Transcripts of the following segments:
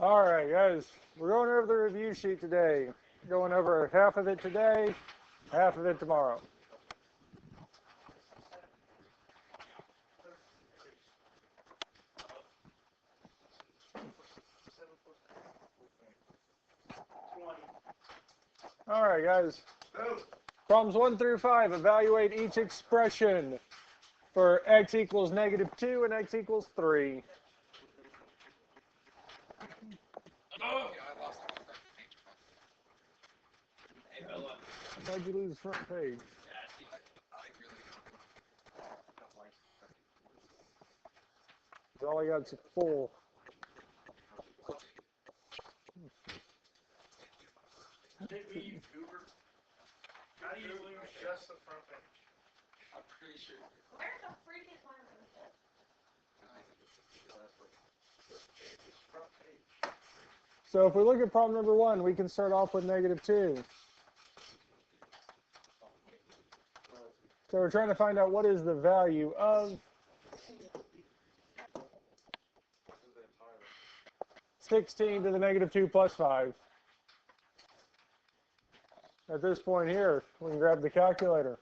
All right, guys, we're going over the review sheet today. Going over half of it today, half of it tomorrow. All right, guys. Problems 1 through 5, evaluate each expression for x equals -2 and x equals 3. How'd you lose the front page? All I got's full. You goober. How do you lose just the front page? I'm pretty sure. Where the freak is my Front page. So if we look at problem number 1, we can start off with -2. So we're trying to find out what is the value of 16 to the -2 plus 5. At this point here, we can grab the calculator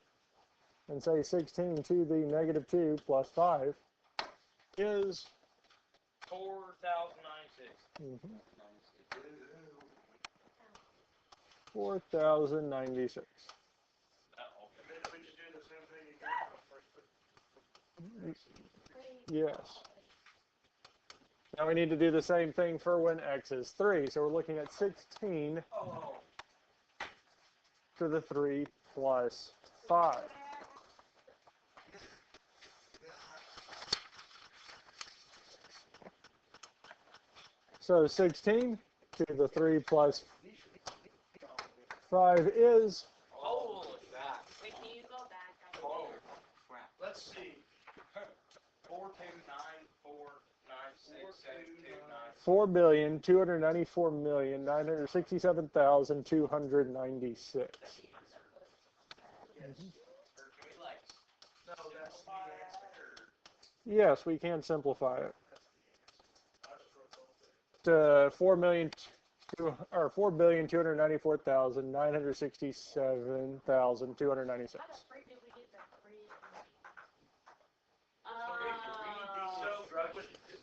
and say 16 to the -2 plus 5 is 4,096. 4,096. And then we just do the same thing again. Yes. Now we need to do the same thing for when x is 3. So we're looking at 16 to the 3 plus 5. So 16 to the 3 plus 5 is... Holy crap. Wait, can you go back? Oh, crap. Let's see. 4,294,967,296. No, that's the answer. Yes, we can simplify it to 4,294,967,296. How the freak did we get that free?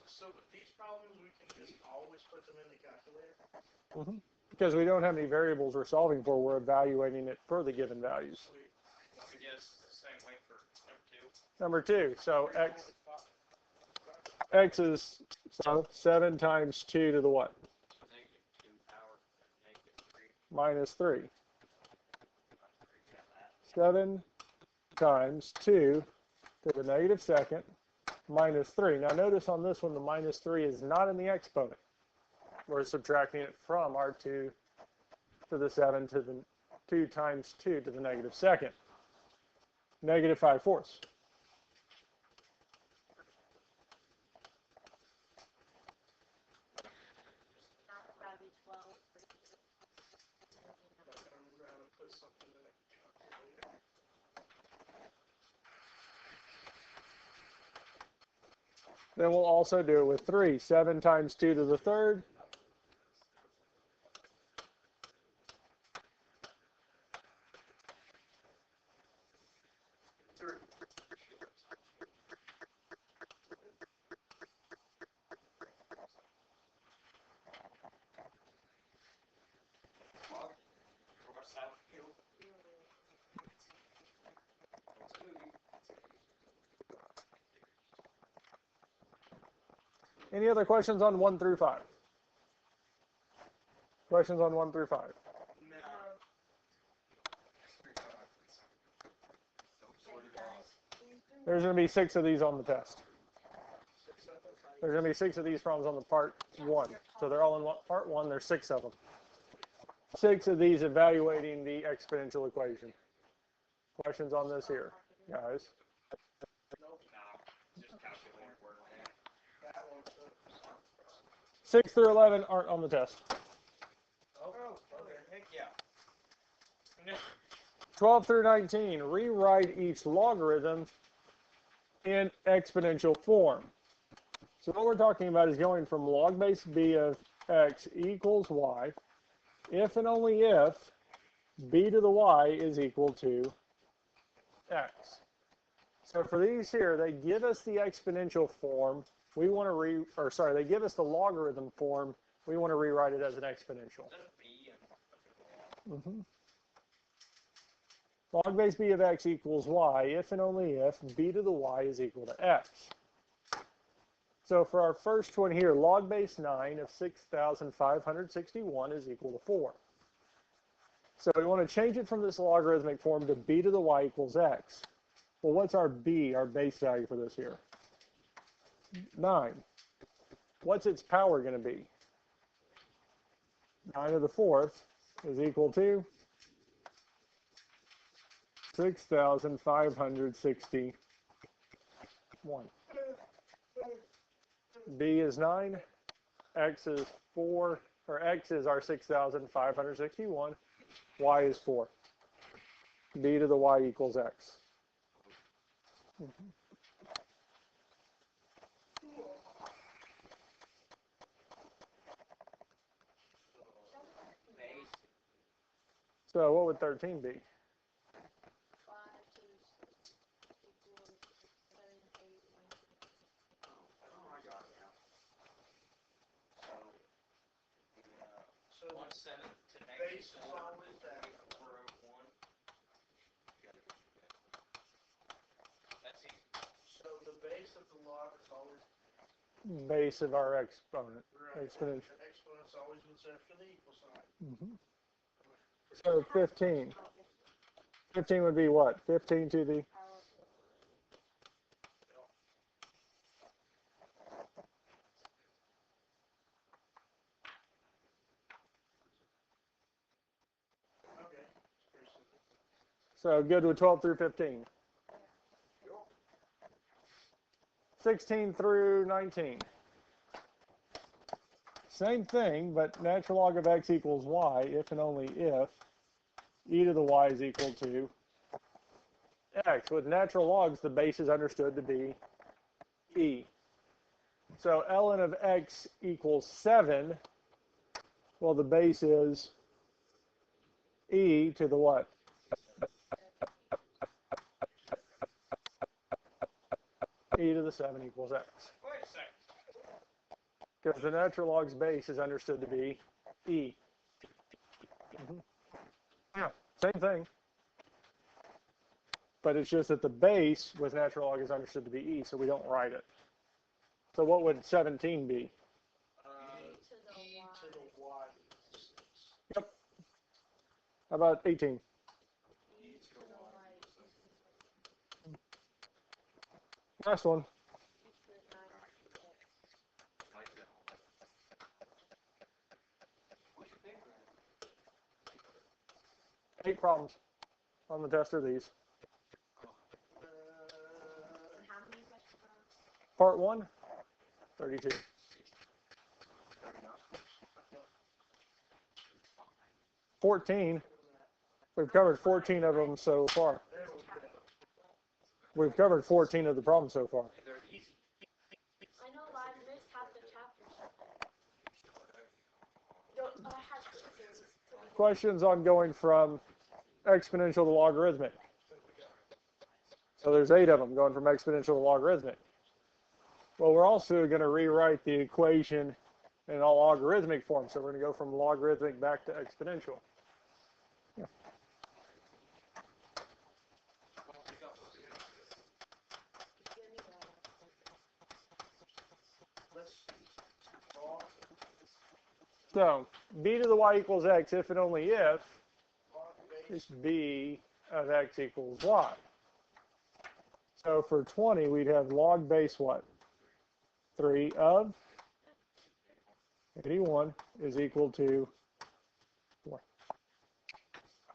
So with these problems, we can just always put them in the calculator. Because we don't have any variables we're solving for, we're evaluating it for the given values. I guess the same way for number 2. Number 2, so x is 7 times 2 to the what? -2 power -3. Minus 3. 7 times 2 to the -2 minus 3. Now notice on this one the minus 3 is not in the exponent. We're subtracting it from our 2 to the 7 to the 2 times 2 to the -2. -5/4. That'd be 12. Then we'll also do it with 3. 7 times 2 to the 3rd. Any other questions on 1 through 5? Questions on 1 through 5? There's going to be 6 of these on the test. There's going to be 6 of these problems on the part 1. So they're all in part 1. There's 6 of them. 6 of these evaluating the exponential equation. Questions on this here, guys? 6 through 11 aren't on the test. Oh, okay. Heck yeah. 12 through 19, rewrite each logarithm in exponential form. So what we're talking about is going from log base b of x equals y if and only if b to the y is equal to x. So for these here, they give us the exponential form. We want to they give us the logarithm form. We want to rewrite it as an exponential. Log base b of x equals y if and only if b to the y is equal to x. So for our first one here, log base 9 of 6,561 is equal to 4. So we want to change it from this logarithmic form to b to the y equals x. Well, what's our b, our base value for this here? 9. What's its power going to be? 9 to the 4th is equal to 6,561. B is 9, x is 4, or x is our 6,561, y is 4. B to the y equals x. So what would 13 be? 5, 2, 6, equals 7, 8, 9. So 1/7 to base negative is always that. 4/1. That's easy. So the base of the log is always Base of our exponent. right. Exponential. The exponent's always what's after the equal sign. So 15. 15 would be what? 15 to the... Okay. So good with 12 through 15. 16 through 19. Same thing, but natural log of x equals y if and only if e to the y is equal to x. With natural logs, the base is understood to be e. So ln of x equals 7. Well, the base is e to the what? E to the 7 equals x. Wait a second. Because the natural log's base is understood to be e. Yeah, same thing. But it's just that the base with natural log is understood to be e, so we don't write it. So what would 17 be? E to the y equals 6. Yep. How about 18? E to the y equals 6. Last one. 8 problems on the test are these. How many questions are Part 1, 32. 14. We've covered 14 of them so far. We've covered 14 of the problems so far. I know I missed half the chapters. No, I had quizzes. Questions on going from exponential to logarithmic. So there's 8 of them going from exponential to logarithmic. Well, we're also going to rewrite the equation in a logarithmic form. So we're going to go from logarithmic back to exponential. Yeah. So b to the y equals x if and only if it's b of x equals y. So for 20, we'd have log base what? 3 of 81 is equal to 4.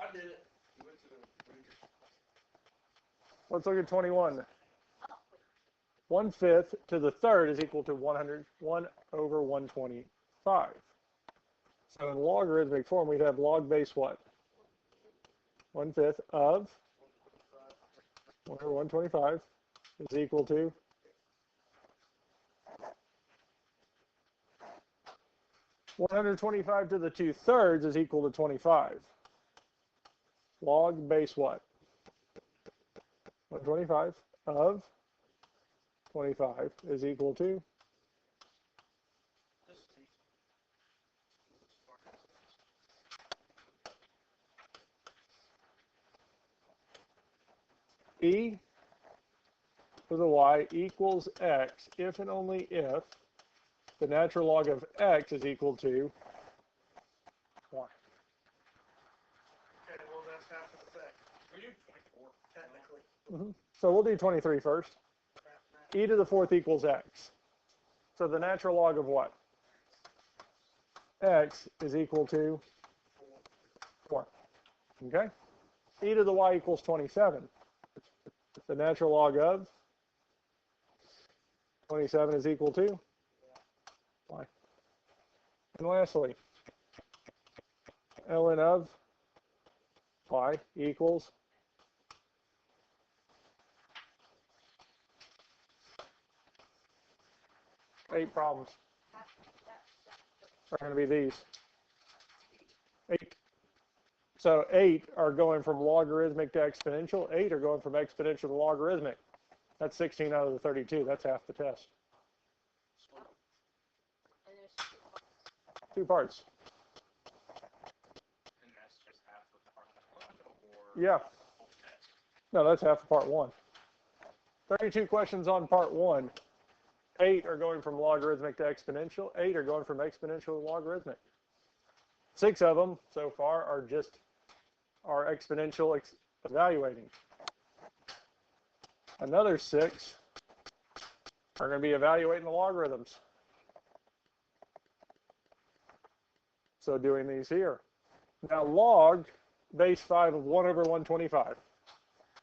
I did it. Let's look at 21. 1/5 to the third is equal to 1 over 125. So in logarithmic form, we'd have log base what? 1/5 of 1 over 125 is equal to 4. 125 to the 2/3 is equal to 25. Log base what? 125 of 25 is equal to e to the y equals x if and only if the natural log of x is equal to y. Okay, well, that's half of the thing, We do 24. technically. So we'll do 23 first. E to the 4th equals x. So the natural log of what? X is equal to 4. Okay? E to the y equals 27. The natural log of 27 is equal to y. And lastly, ln of y equals 8 problems. Are going to be these. 8. So 8 are going from logarithmic to exponential. 8 are going from exponential to logarithmic. That's 16 out of the 32. That's half the test. And there's 2 parts. And that's just half of part 1, or Yeah. whole test. No, that's half of part 1. 32 questions on part 1. 8 are going from logarithmic to exponential. 8 are going from exponential to logarithmic. 6 of them so far are just our exponential evaluating. Another 6 are going to be evaluating the logarithms. So doing these here. Now log base 5 of 1 over 125.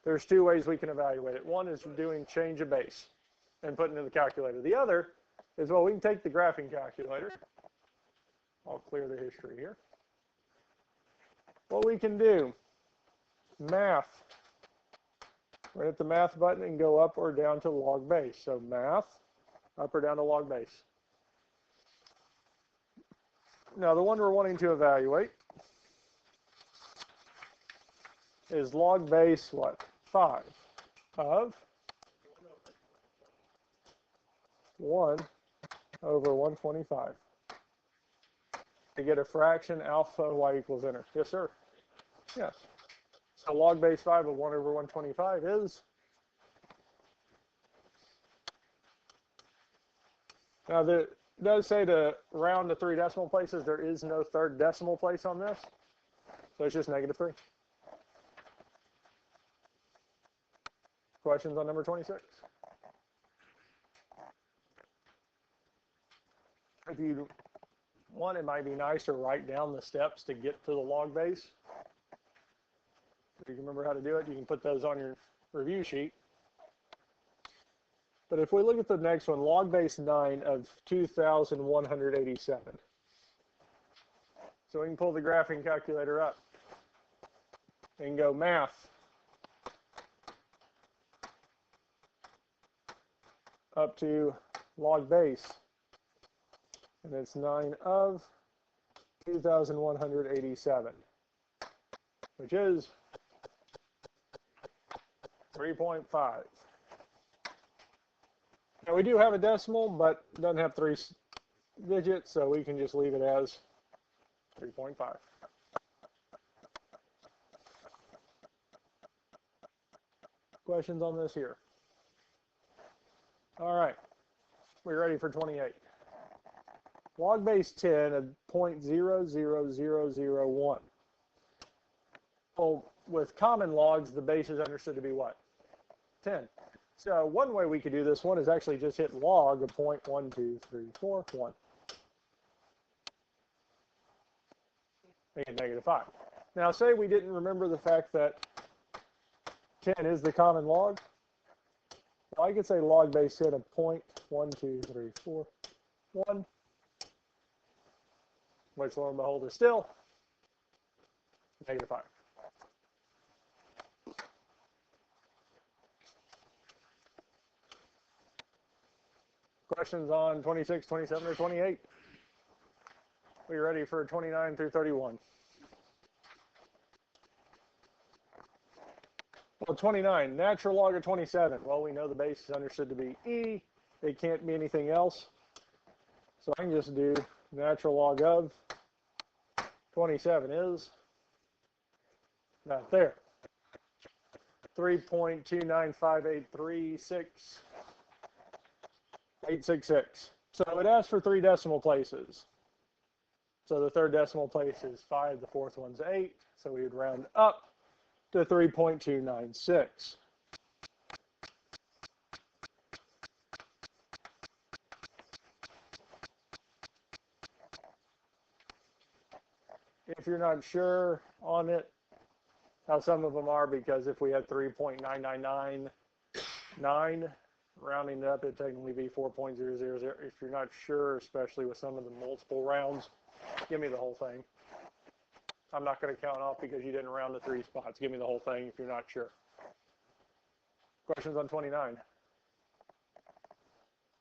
There's 2 ways we can evaluate it. One is doing change of base and putting it in the calculator. The other is, well, we can take the graphing calculator. I'll clear the history here. What we can do, math. We're going to hit the math button and go up or down to log base. So math, up or down to log base. Now the one we're wanting to evaluate is log base what? 5 of 1 over 125. To get a fraction alpha y equals enter. Yes, sir. Yes. So log base 5 of 1 over 125 is, now it does say to round to 3 decimal places. There is no third decimal place on this. So it's just -3. Questions on number 26? If you want, it might be nice to write down the steps to get to the log base. If you can remember how to do it, you can put those on your review sheet. But if we look at the next one, log base 9 of 2,187. So we can pull the graphing calculator up and go math up to log base. And it's 9 of 2,187, which is 3.5. Now we do have a decimal, but it doesn't have 3 digits, so we can just leave it as 3.5. Questions on this here? All right, we're ready for 28. Log base 10 of 0.00001. Well, with common logs, the base is understood to be what? 10. So one way we could do this one is actually just hit log of 0.12341. Make it -5. Now say we didn't remember the fact that 10 is the common log. Well, I could say log base 10 of 0.12341. Which, lo and behold, is still -5. Questions on 26, 27, or 28? We ready for 29 through 31? Well, 29, natural log of 27. Well, we know the base is understood to be e. It can't be anything else. So I can just do natural log of 27 is not there. 3.295836866. So it asks for 3 decimal places. So the third decimal place is 5, the fourth one's 8. So we would round up to 3.296. If you're not sure on it, now some of them are, because if we had 3.9999, rounding it up, it'd technically be 4.000. If you're not sure, especially with some of the multiple rounds, give me the whole thing. I'm not going to count off because you didn't round the 3 spots. Give me the whole thing if you're not sure. Questions on 29?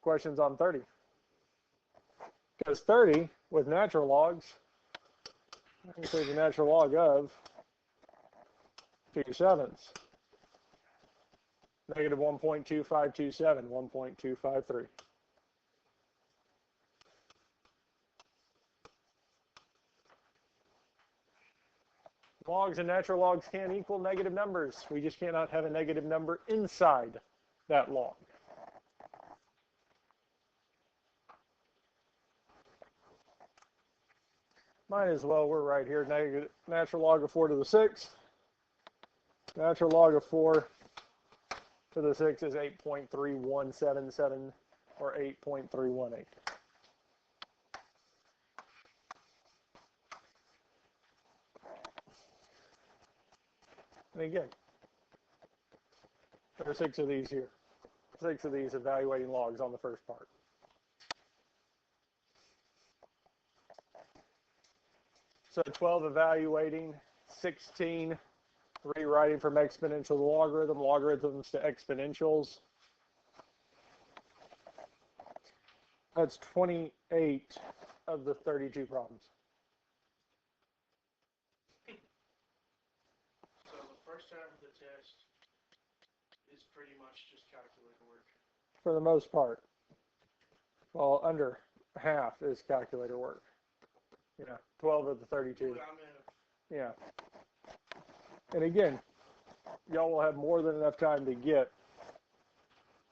Questions on 30? Because 30, with natural logs, I can say the natural log of 2/7. Negative 1.2527, 1.253. Logs and natural logs can equal negative numbers. We just cannot have a negative number inside that log. Might as well, we're right here. Natural log of 4 to the 6th. Natural log of 4 to the 6 is 8.3177 or 8.318. And again, there are 6 of these here. 6 of these evaluating logs on the first part. So 12 evaluating, 16 rewriting from exponential to logarithm, logarithms to exponentials. That's 28 of the 32 problems. So the first half of the test is pretty much just calculator work. For the most part. Well, under half is calculator work. Yeah, 12 of the 32. Yeah. And again, y'all will have more than enough time to get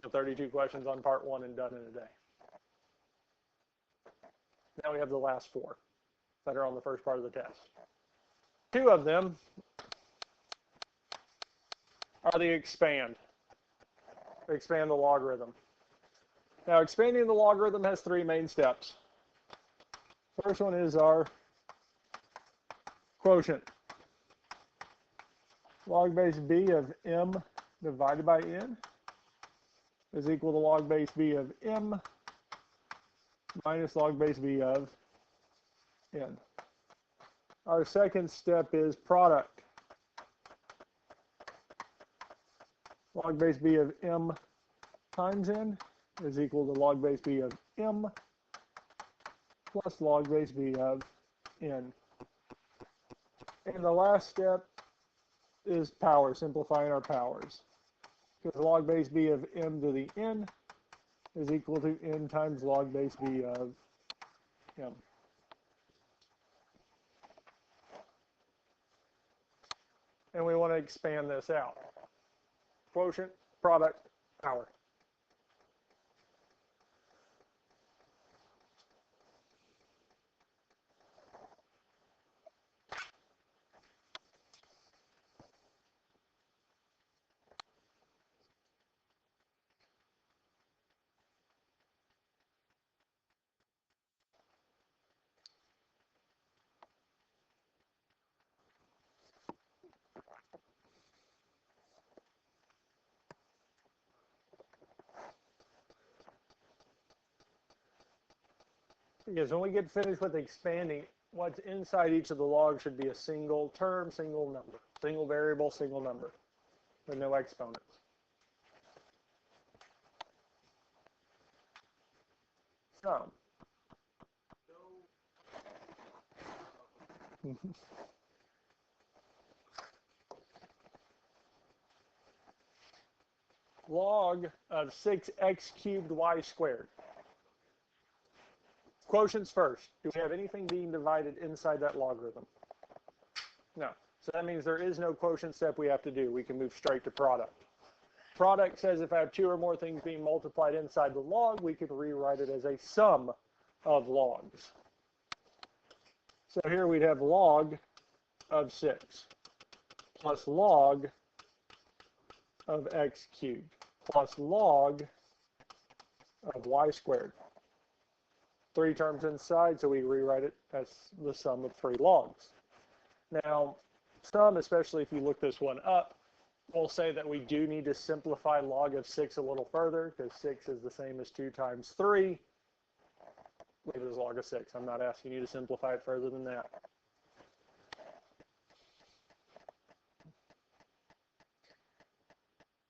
the 32 questions on part 1 and done in a day. Now we have the last 4 that are on the first part of the test. 2 of them are the expand the logarithm. Now, expanding the logarithm has 3 main steps. First one is our quotient. Log base b of m divided by n is equal to log base b of m minus log base b of n. Our second step is product. Log base b of m times n is equal to log base b of m plus log base b of n. And the last step is power, simplifying our powers. Because log base b of m to the n is equal to n times log base b of m. And we want to expand this out. Quotient, product, power. Because when we get finished with expanding, what's inside each of the logs should be a single term, single number, single variable, single number, with no exponents. So, Log of 6x cubed y squared. Quotients first. Do we have anything being divided inside that logarithm? No. So that means there is no quotient step we have to do. We can move straight to product. Product says if I have two or more things being multiplied inside the log, we could rewrite it as a sum of logs. So here we'd have log of 6 plus log of x cubed plus log of y squared. Three terms inside, so we rewrite it as the sum of three logs. Now, some, especially if you look this one up, will say that we do need to simplify log of 6 a little further because 6 is the same as 2 times 3. Leave it as log of 6. I'm not asking you to simplify it further than that.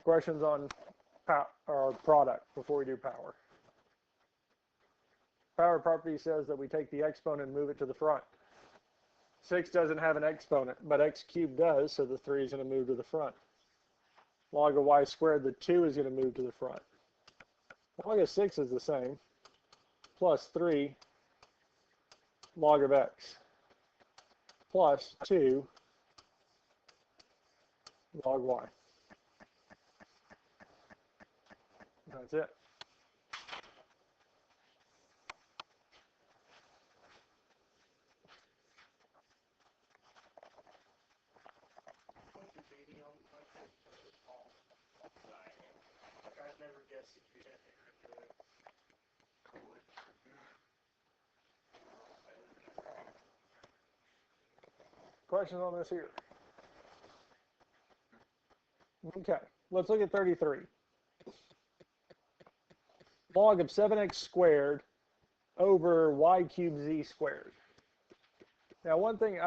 Questions on product before we do power? Power property says that we take the exponent and move it to the front. 6 doesn't have an exponent, but x cubed does, so the 3 is going to move to the front. Log of y squared, the 2 is going to move to the front. Log of 6 is the same, plus 3 log of x, plus 2 log y. That's it. I've never guessed if you had it. Questions on this here? Okay, let's look at 33. Log of 7x squared over y cubed z squared. Now, one thing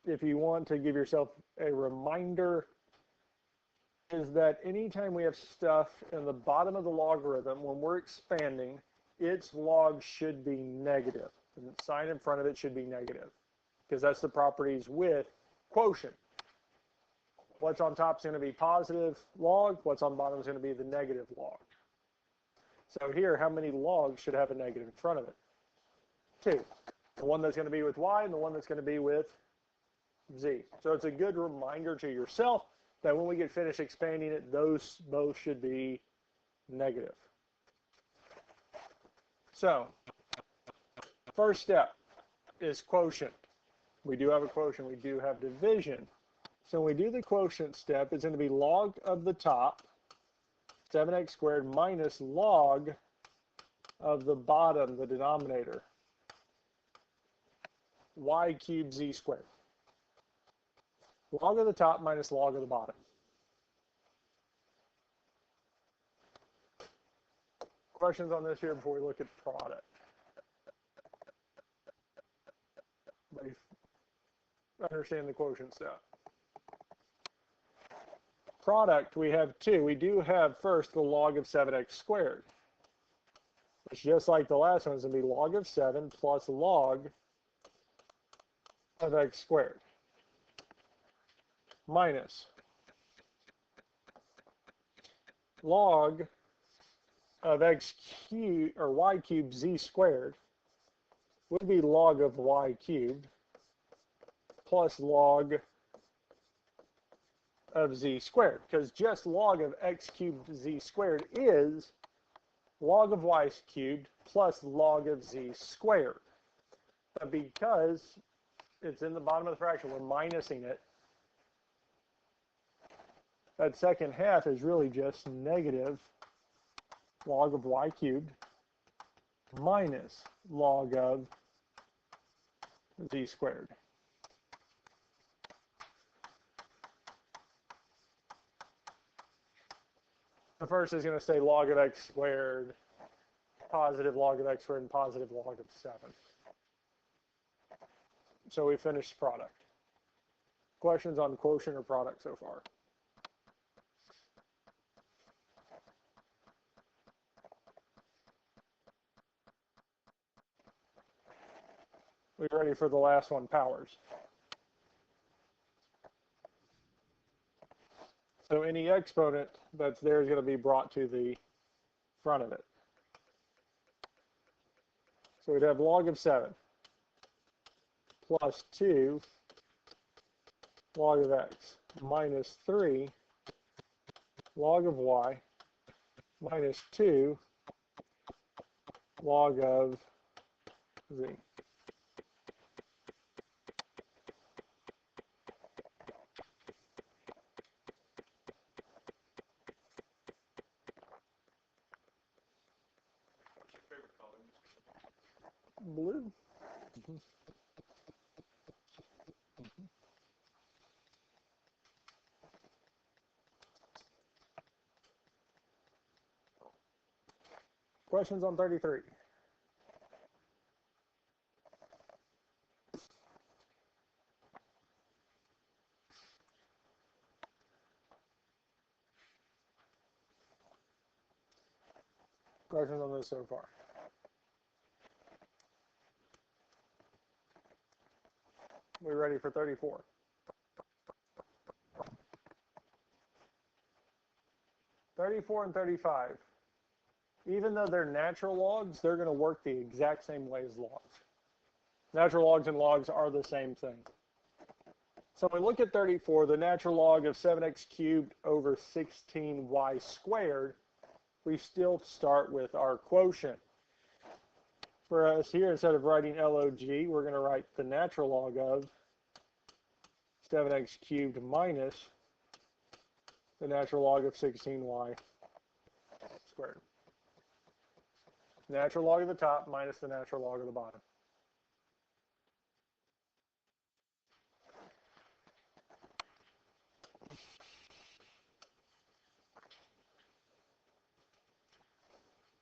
if you want to give yourself a reminder, is that anytime we have stuff in the bottom of the logarithm, when we're expanding, its log should be negative. The sign in front of it should be negative, because that's the properties with quotient. What's on top is going to be positive log. What's on bottom is going to be the negative log. So here, how many logs should have a negative in front of it? 2. The one that's going to be with y and the one that's going to be with z. So it's a good reminder to yourself that when we get finished expanding it, those both should be negative. So, first step is quotient. We do have a quotient. We do have division. So when we do the quotient step, it's going to be log of the top, 7x squared, minus log of the bottom, the denominator, y cubed z squared. Log of the top minus log of the bottom. Questions on this here before we look at product? Understand the quotient step. Product, we have 2. We do have first the log of 7x squared, which just like the last one is going to be log of 7 plus log of x squared minus log of x cubed or y cubed z squared would be log of y cubed plus log of z squared, because just log of x cubed z squared is log of y cubed plus log of z squared. But because it's in the bottom of the fraction, we're minusing it. That second half is really just negative log of y cubed minus log of z squared. The first is going to say log of x squared, positive log of x squared, and positive log of 7. So we finished product. Questions on quotient or product so far? We ready for the last one, powers. So any exponent that's there is going to be brought to the front of it. So we'd have log of 7 plus 2 log of x minus 3 log of y minus 2 log of z. What's your favorite color? Blue. Questions on 33? Questions on this so far? We're ready for 34. And 35. Even though they're natural logs, they're going to work the exact same way as logs. Natural logs and logs are the same thing. So when we look at 34, the natural log of 7x cubed over 16y squared, we still start with our quotient. Whereas here, instead of writing log, we're going to write the natural log of 7x cubed minus the natural log of 16y squared. Natural log of the top minus the natural log of the bottom.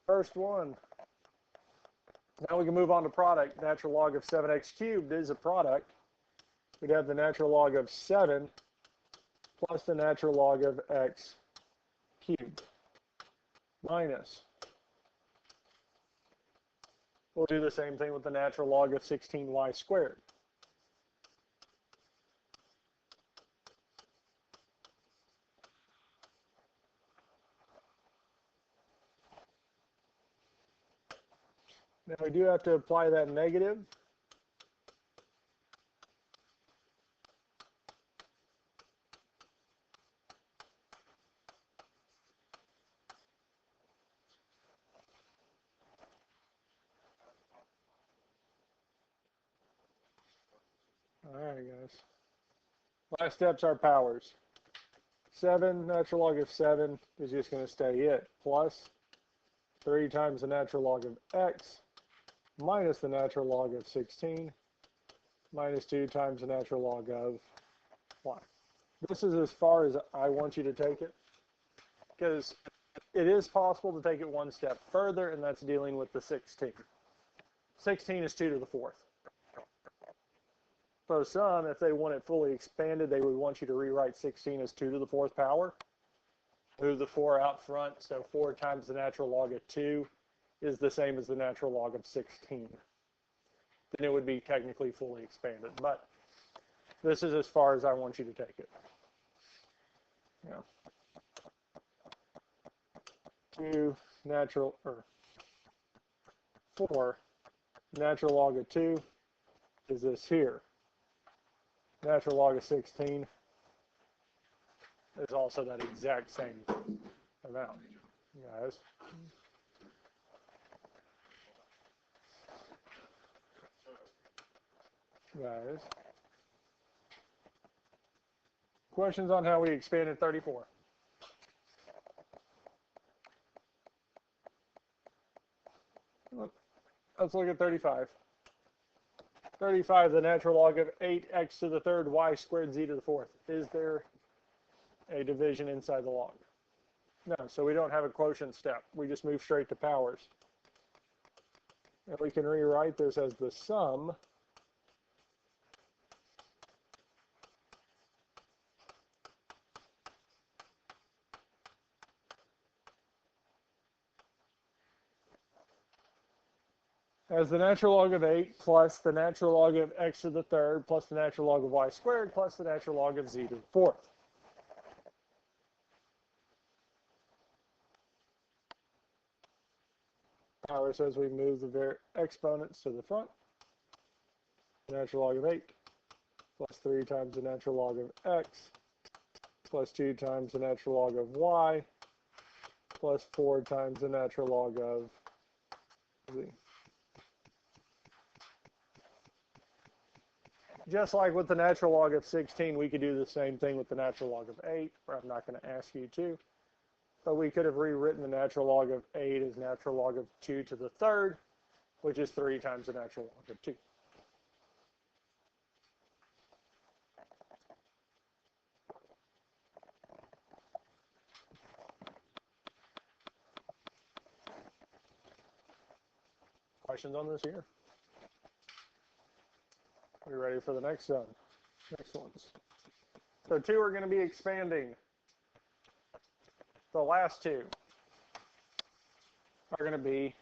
First one. Now we can move on to product. Natural log of 7x cubed is a product. We'd have the natural log of 7 plus the natural log of x cubed minus. We'll do the same thing with the natural log of 16y squared. Now we do have to apply that negative. All right, guys. Last step's our powers. 7, natural log of 7 is just going to stay it, plus 3 times the natural log of x minus the natural log of 16 minus 2 times the natural log of y. This is as far as I want you to take it, because it is possible to take it one step further, and that's dealing with the 16. 16 is 2 to the 4th. So some, if they want it fully expanded, they would want you to rewrite 16 as 2 to the 4th power. Move the 4 out front, so 4 times the natural log of 2 is the same as the natural log of 16. Then it would be technically fully expanded, but this is as far as I want you to take it. Yeah. 2 natural, or 4 natural log of 2 is this here. Natural log of 16 is also that exact same amount, guys. Guys. Questions on how we expanded 34? Let's look at 35. 35, the natural log of 8x to the third y squared z to the fourth. Is there a division inside the log? No, so we don't have a quotient step. We just move straight to powers. And we can rewrite this as the sum as the natural log of 8 plus the natural log of x to the third plus the natural log of y squared plus the natural log of z to the fourth. Power says we move the exponents to the front. Natural log of 8 plus 3 times the natural log of x plus 2 times the natural log of y plus 4 times the natural log of z. Just like with the natural log of 16, we could do the same thing with the natural log of 8, where I'm not going to ask you to. But we could have rewritten the natural log of 8 as natural log of 2 to the third, which is 3 times the natural log of 2. Questions on this here? Are we ready for the next ones? So 2 are going to be expanding. The last 2 are going to be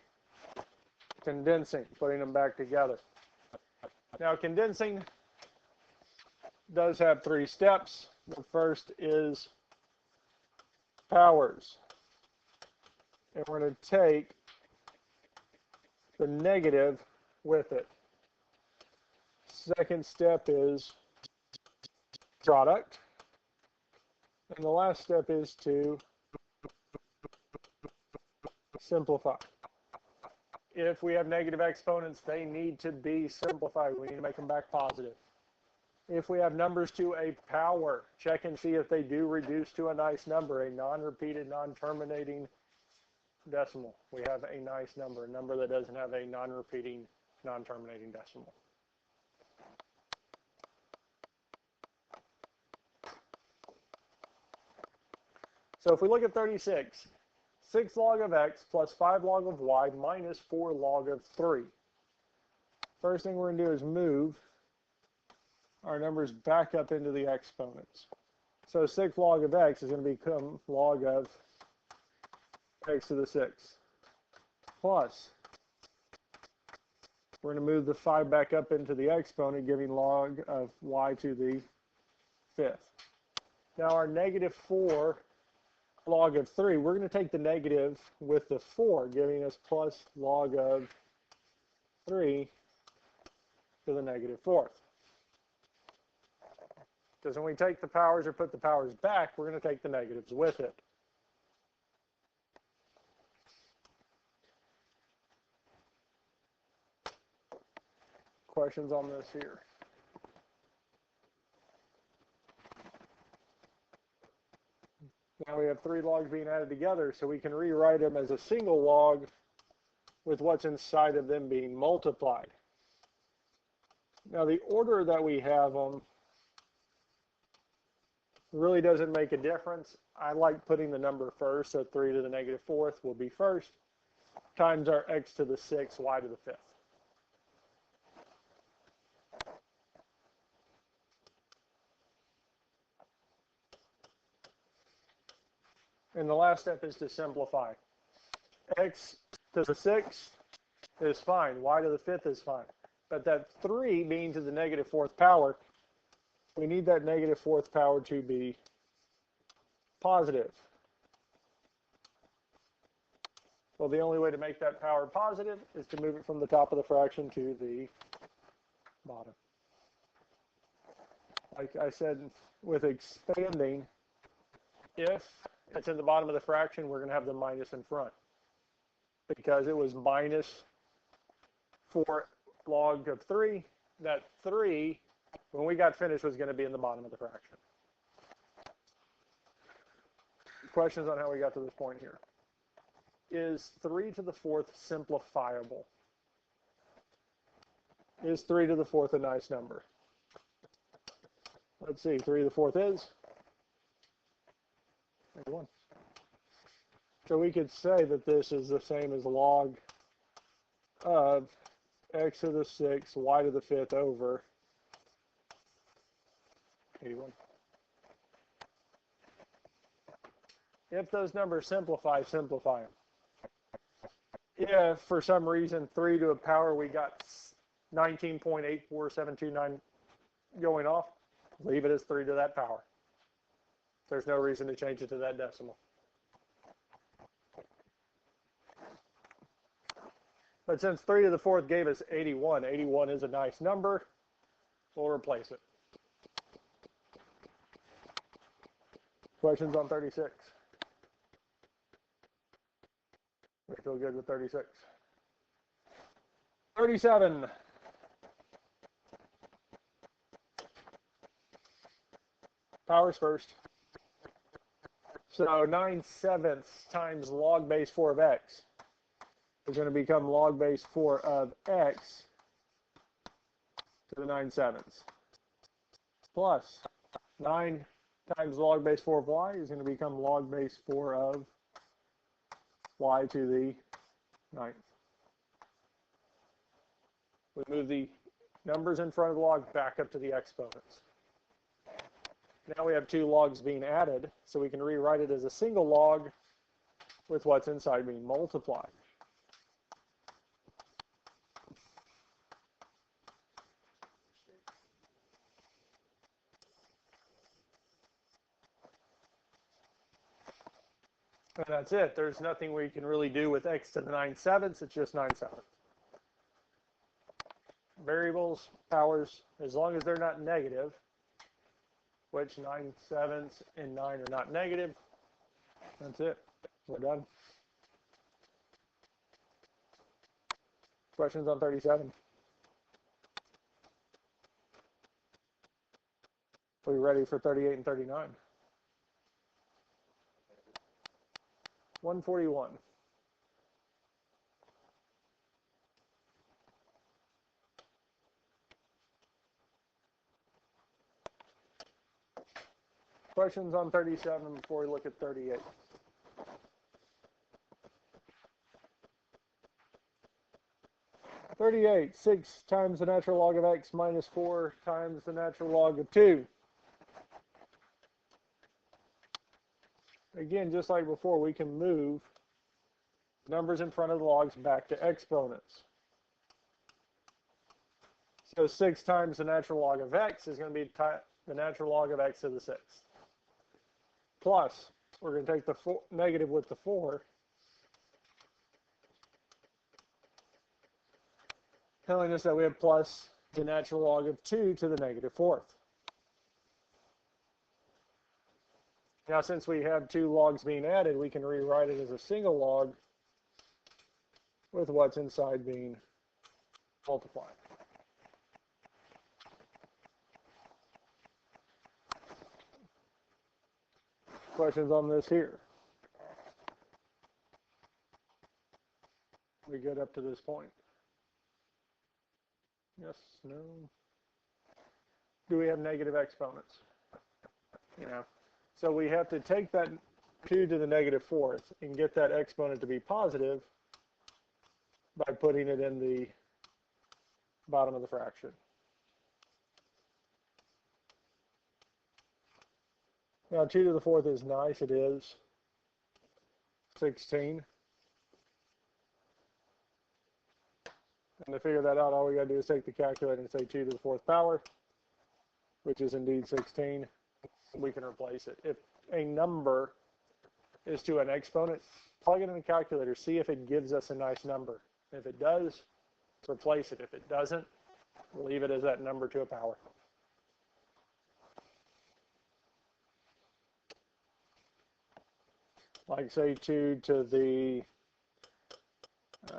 condensing, putting them back together. Now, condensing does have 3 steps. The first is powers. And we're going to take the negative with it. Second step is product. And the last step is to simplify. If we have negative exponents, they need to be simplified. We need to make them back positive. If we have numbers to a power, check and see if they do reduce to a nice number, a non-repeated, non-terminating decimal. We have a nice number, a number that doesn't have a non-repeating, non-terminating decimal. So if we look at 36, 6 log of x plus 5 log of y minus 4 log of 3. First thing we're going to do is move our numbers back up into the exponents. So 6 log of x is going to become log of x to the 6. Plus, we're going to move the 5 back up into the exponent, giving log of y to the 5th. Now our negative 4 log of 3, we're going to take the negative with the 4, giving us plus log of 3 to the negative 4th. Because when we take the powers or put the powers back, we're going to take the negatives with it. Questions on this here? Now we have 3 logs being added together, so we can rewrite them as a single log with what's inside of them being multiplied. Now the order that we have them really doesn't make a difference. I like putting the number first, so 3 to the negative 4th will be first, times our x to the 6th, y to the 5th. And the last step is to simplify. X to the 6th is fine. Y to the 5th is fine. But that 3 being to the negative 4th power, we need that negative 4th power to be positive. Well, the only way to make that power positive is to move it from the top of the fraction to the bottom. Like I said, with expanding, if it's in the bottom of the fraction, we're going to have the minus in front. Because it was minus 4 log of 3, that 3, when we got finished, was going to be in the bottom of the fraction. Questions on how we got to this point here? Is 3 to the 4th simplifiable? Is 3 to the 4th a nice number? Let's see, 3 to the 4th is 1. So we could say that this is the same as log of x to the 6th, y to the 5th over 81. If those numbers simplify, simplify them. if for some reason 3 to a power we got 19.84729 going off, leave it as 3 to that power. There's no reason to change it to that decimal. But since 3 to the 4th gave us 81, 81 is a nice number, we'll replace it. Questions on 36? We feel good with 36. 37. Powers first. So 9/7 times log base 4 of x is going to become log base 4 of x to the 9/7. Plus 9 times log base 4 of y is going to become log base 4 of y to the 9th. We move the numbers in front of the log back up to the exponents. Now we have 2 logs being added, so we can rewrite it as a single log with what's inside being multiplied. And that's it. There's nothing we can really do with x to the 9/7. It's just 9/7. Variables, powers, as long as they're not negative, which 9/7 and 9 are not negative, that's it. We're done. Questions on 37? Are we ready for 38 and 39? 141. Questions on 37 before we look at 38? "38, 6 times the natural log of x minus 4 times the natural log of 2. Again, just like before, we can move numbers in front of the logs back to exponents. So 6 times the natural log of x is going to be the natural log of x to the 6th. Plus, we're going to take the negative with the 4, telling us that we have plus the natural log of 2 to the negative 4th. Now, since we have 2 logs being added, we can rewrite it as a single log with what's inside being multiplied. Questions on this here? We good up to this point? Yes, no? Do we have negative exponents? So we have to take that 2 to the negative 4th and get that exponent to be positive by putting it in the bottom of the fraction. Now 2 to the 4th is nice, it is 16. And to figure that out, all we got to do is take the calculator and say 2 to the 4th power, which is indeed 16. We can replace it. If a number is to an exponent, plug it in the calculator, see if it gives us a nice number. If it does, replace it. If it doesn't, leave it as that number to a power. Like say 2 to the,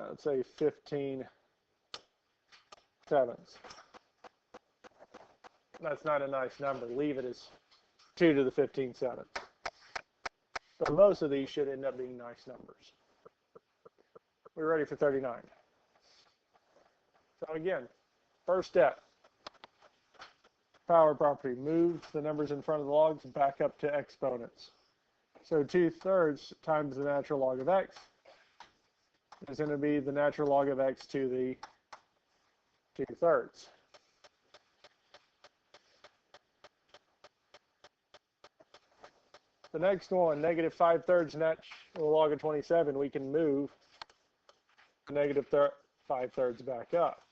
let's say 15 sevenths. That's not a nice number. Leave it as 2 to the 15 sevenths. But most of these should end up being nice numbers. We're ready for 39. So again, first step, power property. Move the numbers in front of the logs back up to exponents. So 2/3 times the natural log of x is going to be the natural log of x to the 2/3. The next one, negative 5/3 natural log of 27, we can move negative 5/3 back up,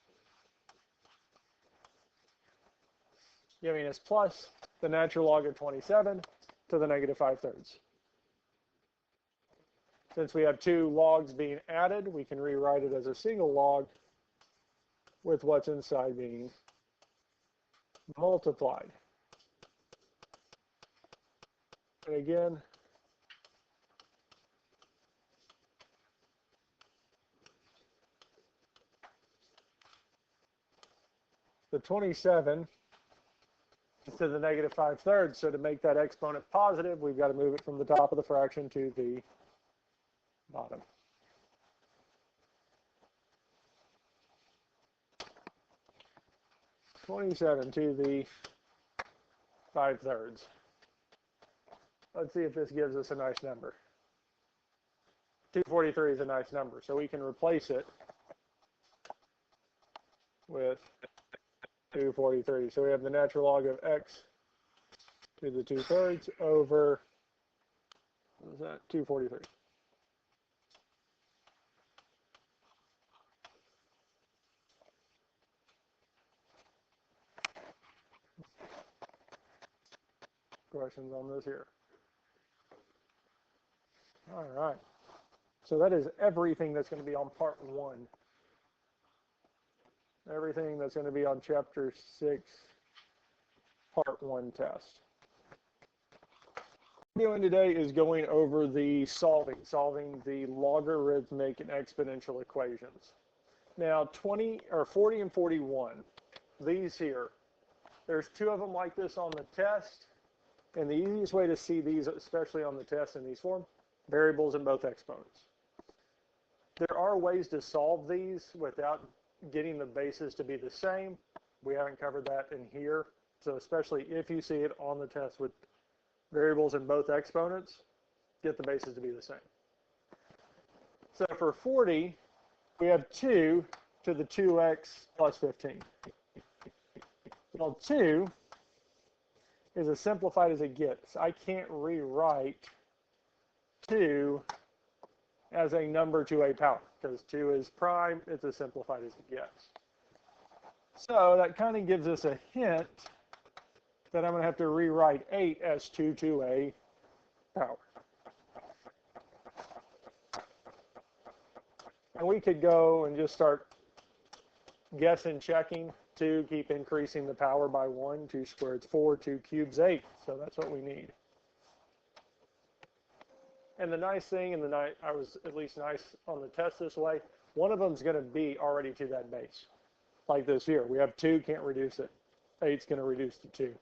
giving us plus the natural log of 27 to the negative 5/3. Since we have two logs being added, we can rewrite it as a single log with what's inside being multiplied. And again, the 27 to the negative 5/3. So to make that exponent positive, we've got to move it from the top of the fraction to the bottom. (27 to the 5/3). Let's see if this gives us a nice number. 243 is a nice number, so we can replace it with 243. So we have the natural log of x to the 2/3 over, what is that, 243. Questions on this here? All right. So that is everything that's going to be on part 1. Everything that's going to be on chapter 6, part 1 test. What we're doing today is going over the solving the logarithmic and exponential equations. Now 40 and 41, these here, there's two of them like this on the test, and the easiest way to see these, especially on the test in these form, variables in both exponents. There are ways to solve these without getting the bases to be the same. We haven't covered that in here. So especially if you see it on the test with variables in both exponents, get the bases to be the same. So for 40, we have 2 to the 2x plus 15. Well, 2 is as simplified as it gets. I can't rewrite 2 as a number to a power, because 2 is prime, it's as simplified as it gets. So that kind of gives us a hint that I'm going to have to rewrite 8 as 2 to a power. And we could go and just start guessing, checking. 2, keep increasing the power by 1, 2 squared is 4, 2 cubes 8, so that's what we need. And the nice thing, I was at least nice on the test this way, one of them is going to be already to that base. Like this here, we have 2, can't reduce it. 8's going to reduce to 2.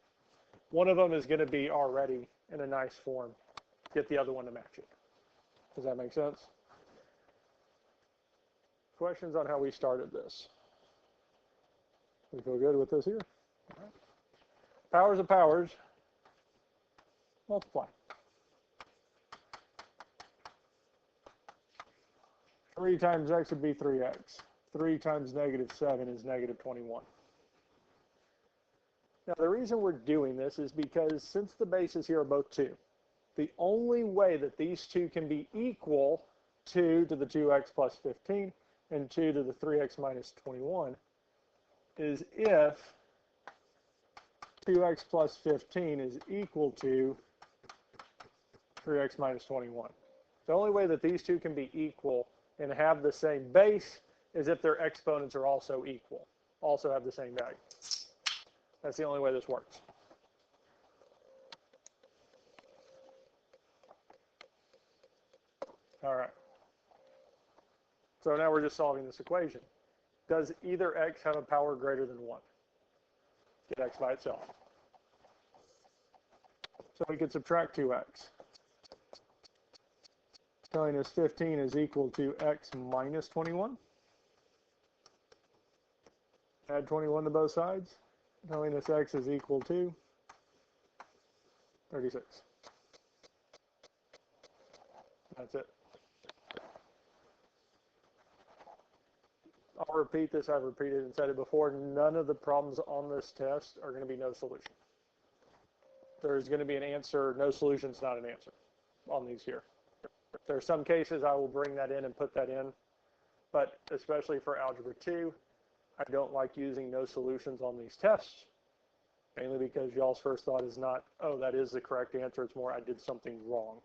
One of them is going to be already in a nice form. Get the other one to match it. Does that make sense? Questions on how we started this? We feel good with this here? All right. Powers of powers, multiply. 3 times x would be 3x. 3 times negative 7 is negative 21. Now, the reason we're doing this is because since the bases here are both 2, the only way that these two can be equal, 2 to the 2x plus 15 and 2 to the 3x minus 21, is if 2x plus 15 is equal to 3x minus 21. The only way that these two can be equal and have the same base is if their exponents are also equal, also have the same value. That's the only way this works. All right. So now we're just solving this equation. Does either x have a power greater than 1? Get x by itself. So we could subtract 2x. Telling us 15 is equal to x minus 21. Add 21 to both sides. Telling us x is equal to 36. That's it. I'll repeat this. I've repeated and said it before. None of the problems on this test are going to be no solution. There's going to be an answer. No solution is not an answer on these here. There are some cases I will bring that in and put that in but especially for Algebra 2, I don't like using no solutions on these tests, mainly because y'all's first thought is not, oh, that is the correct answer. It's more, I did something wrong.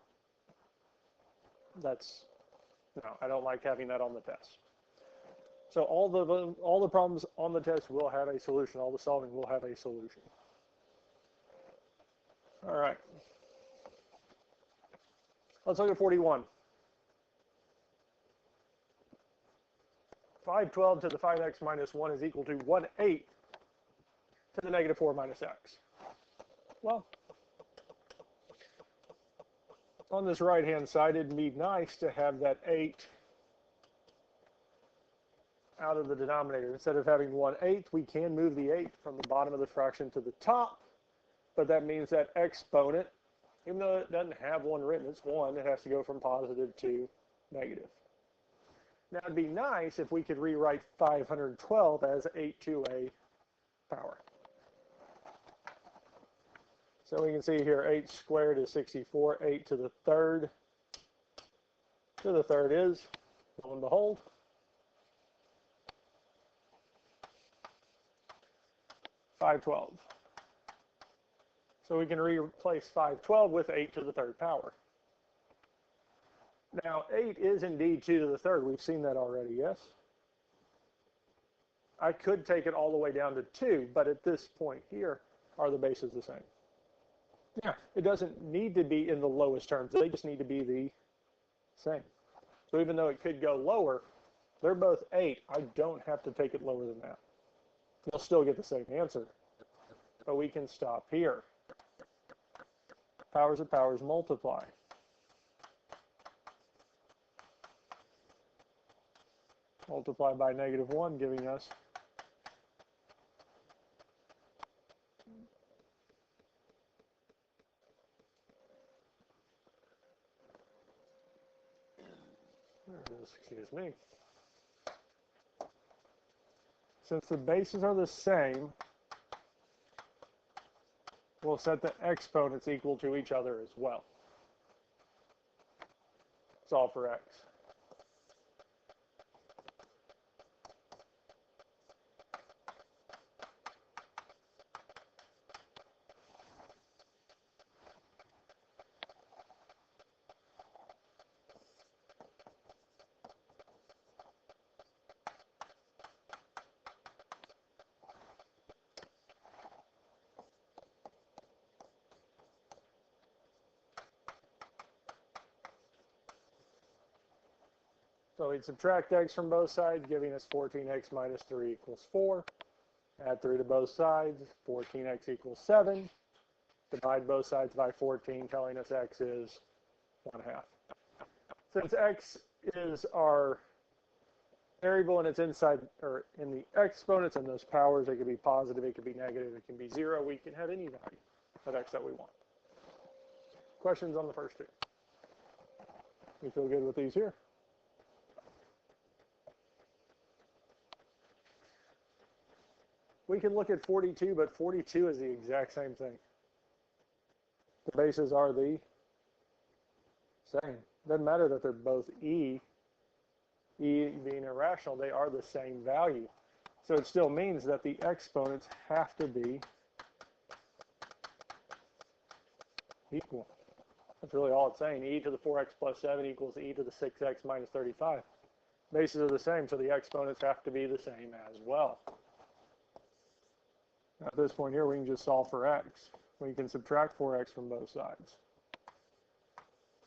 No, I don't like having that on the test. So all the problems on the test will have a solution. All the solving will have a solution. All right. Let's look at 41. 512 to the 5x minus 1 is equal to 1/8 to the negative 4 minus x. Well, on this right-hand side, it'd be nice to have that 8 out of the denominator. Instead of having 1/8, we can move the 8 from the bottom of the fraction to the top, but that means that exponent, even though it doesn't have 1 written, it's 1, it has to go from positive to negative. Now, it'd be nice if we could rewrite 512 as 8 to a power. So we can see here 8 squared is 64, 8 to the third is, lo and behold, 512. So we can replace 512 with 8 to the third power. Now, 8 is indeed 2 to the third. We've seen that already, yes? I could take it all the way down to 2, but at this point here, are the bases the same? Yeah, it doesn't need to be in the lowest terms. They just need to be the same. So even though it could go lower, they're both 8. I don't have to take it lower than that. You'll still get the same answer. But we can stop here. Powers of powers multiply. Multiply by negative 1, giving us there it is, excuse me. Since the bases are the same, we'll set the exponents equal to each other as well. Solve for x. So we'd subtract x from both sides, giving us 14x minus 3 equals 4. Add 3 to both sides, 14x equals 7. Divide both sides by 14, telling us x is 1/2. Since x is our variable and it's inside, or in the exponents and those powers, it could be positive, it could be negative, it can be 0. We can have any value of x that we want. Questions on the first two? You feel good with these here? We can look at 42, but 42 is the exact same thing. The bases are the same. Doesn't matter that they're both e being irrational, they are the same value. So it still means that the exponents have to be equal. That's really all it's saying. E to the 4x plus 7 equals e to the 6x minus 35. Bases are the same, so the exponents have to be the same as well. At this point here, we can just solve for x. We can subtract 4x from both sides.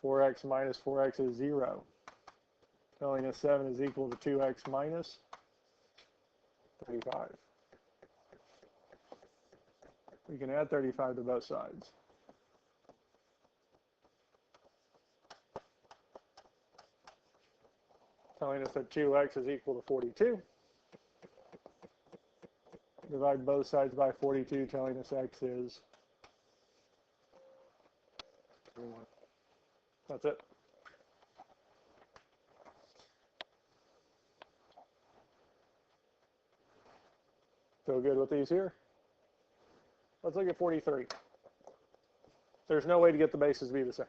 4x minus 4x is 0. Telling us 7 is equal to 2x minus 35. We can add 35 to both sides. Telling us that 2x is equal to 42. Divide both sides by 42, telling us x is 21. That's it. Feel good with these here? Let's look at 43. There's no way to get the bases to be the same.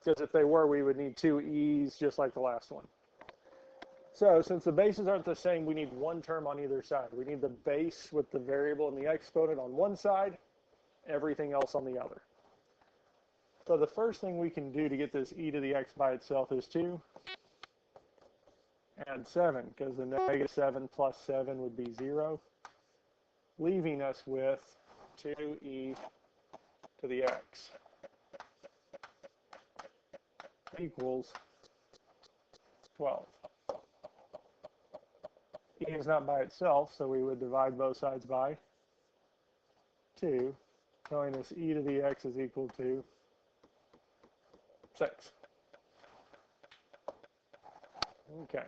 Because if they were, we would need two e's just like the last one. So since the bases aren't the same, we need one term on either side. We need the base with the variable and the exponent on one side, everything else on the other. So the first thing we can do to get this e to the x by itself is to add 7, because the negative 7 plus 7 would be 0, leaving us with 2e to the x equals 12. E is not by itself, so we would divide both sides by 2, telling us e to the x is equal to 6. Okay.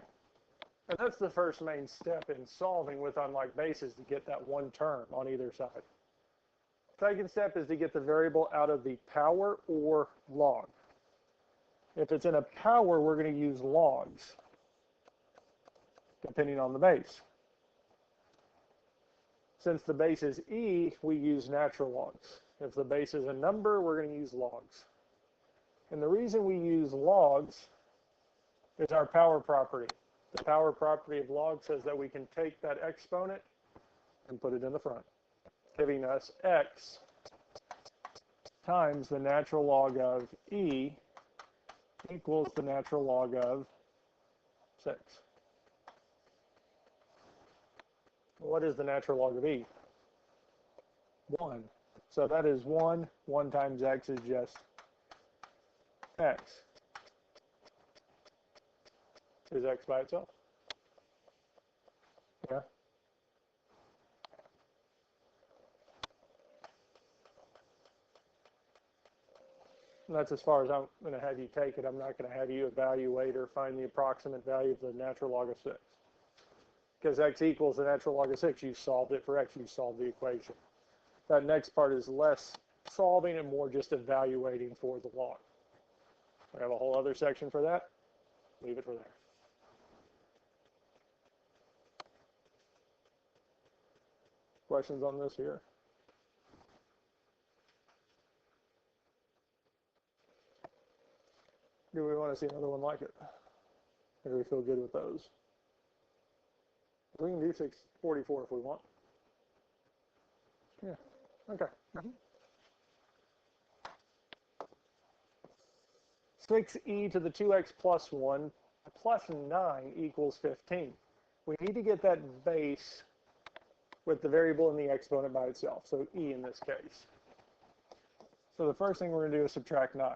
And that's the first main step in solving with unlike bases, to get that one term on either side. Second step is to get the variable out of the power or log. If it's in a power, we're going to use logs, depending on the base. Since the base is e, we use natural logs. If the base is a number, we're going to use logs. And the reason we use logs is our power property. The power property of log says that we can take that exponent and put it in the front, giving us x times the natural log of e equals the natural log of 6. What is the natural log of e? 1. So that is 1. 1 times x is just x. Is x by itself? Yeah. And that's as far as I'm going to have you take it. I'm not going to have you evaluate or find the approximate value of the natural log of 6. Because x equals the natural log of 6. You solved it for x. You solved the equation. That next part is less solving and more just evaluating for the log. I have a whole other section for that. Leave it for there. Questions on this here? Do we want to see another one like it? Or do we feel good with those? We can do 644 if we want. Yeah, okay. 6e to the 2x plus 1 plus 9 equals 15. We need to get that base with the variable and the exponent by itself, so e in this case. So the first thing we're going to do is subtract 9.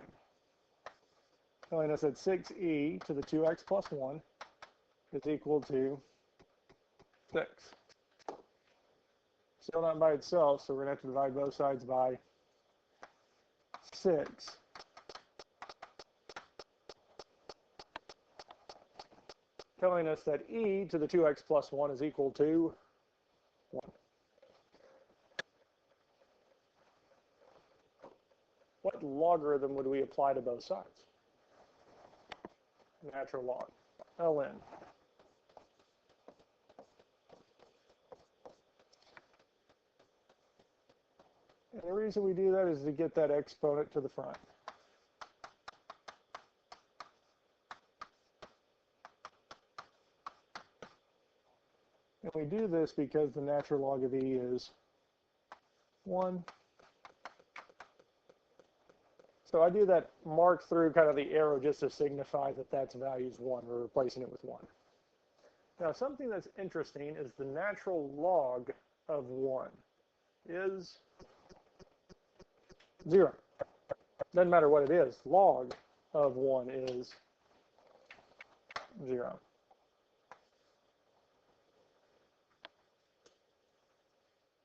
Telling us that 6e to the 2x plus 1 is equal to 6. Still not by itself, so we're going to have to divide both sides by 6. Telling us that e to the 2x plus 1 is equal to 1. What logarithm would we apply to both sides? Natural log, ln. And the reason we do that is to get that exponent to the front. And we do this because the natural log of e is 1. So I do that mark through kind of the arrow just to signify that that's values 1. We're replacing it with 1. Now something that's interesting is the natural log of 1 is 0. Doesn't matter what it is. Log of 1 is 0.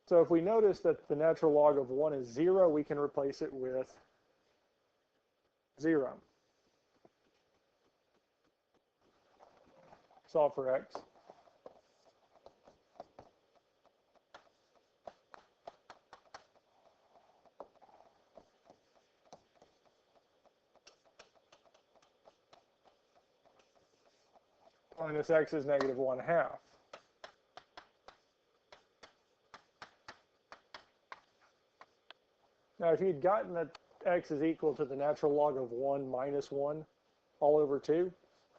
So if we notice that the natural log of 1 is 0, we can replace it with 0. Solve for x. Minus x is negative 1/2. Now, if you'd gotten that x is equal to the natural log of 1 minus 1 all over 2,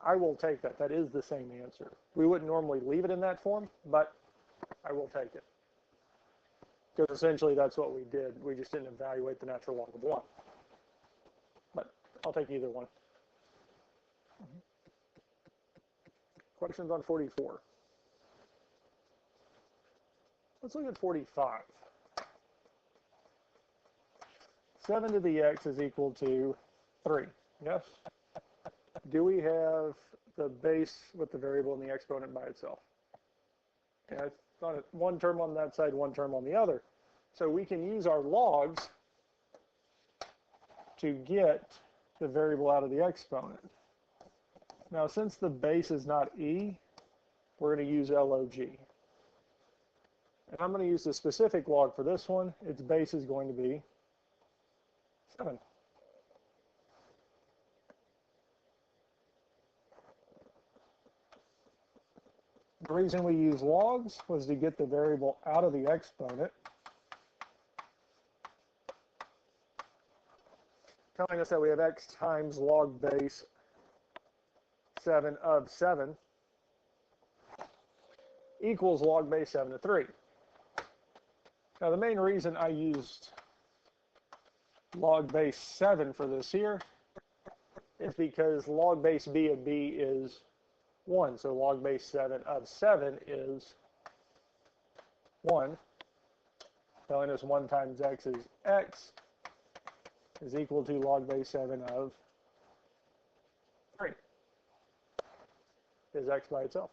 I will take that. That is the same answer. We wouldn't normally leave it in that form, but I will take it. Because essentially that's what we did. We just didn't evaluate the natural log of 1. But I'll take either one. Questions on 44? Let's look at 45. 7 to the x is equal to 3. Yes? Do we have the base with the variable and the exponent by itself? Yeah, it's not one term on that side, one term on the other. So we can use our logs to get the variable out of the exponent. Now, since the base is not e, we're going to use log. And I'm going to use the specific log for this one. Its base is going to be 7. The reason we use logs was to get the variable out of the exponent, telling us that we have x times log base 7 of 7 equals log base 7 of 3. Now, the main reason I used log base 7 for this here is because log base b of b is 1. So log base 7 of 7 is 1, telling us 1 times x is equal to log base 7 of 3. Is x by itself?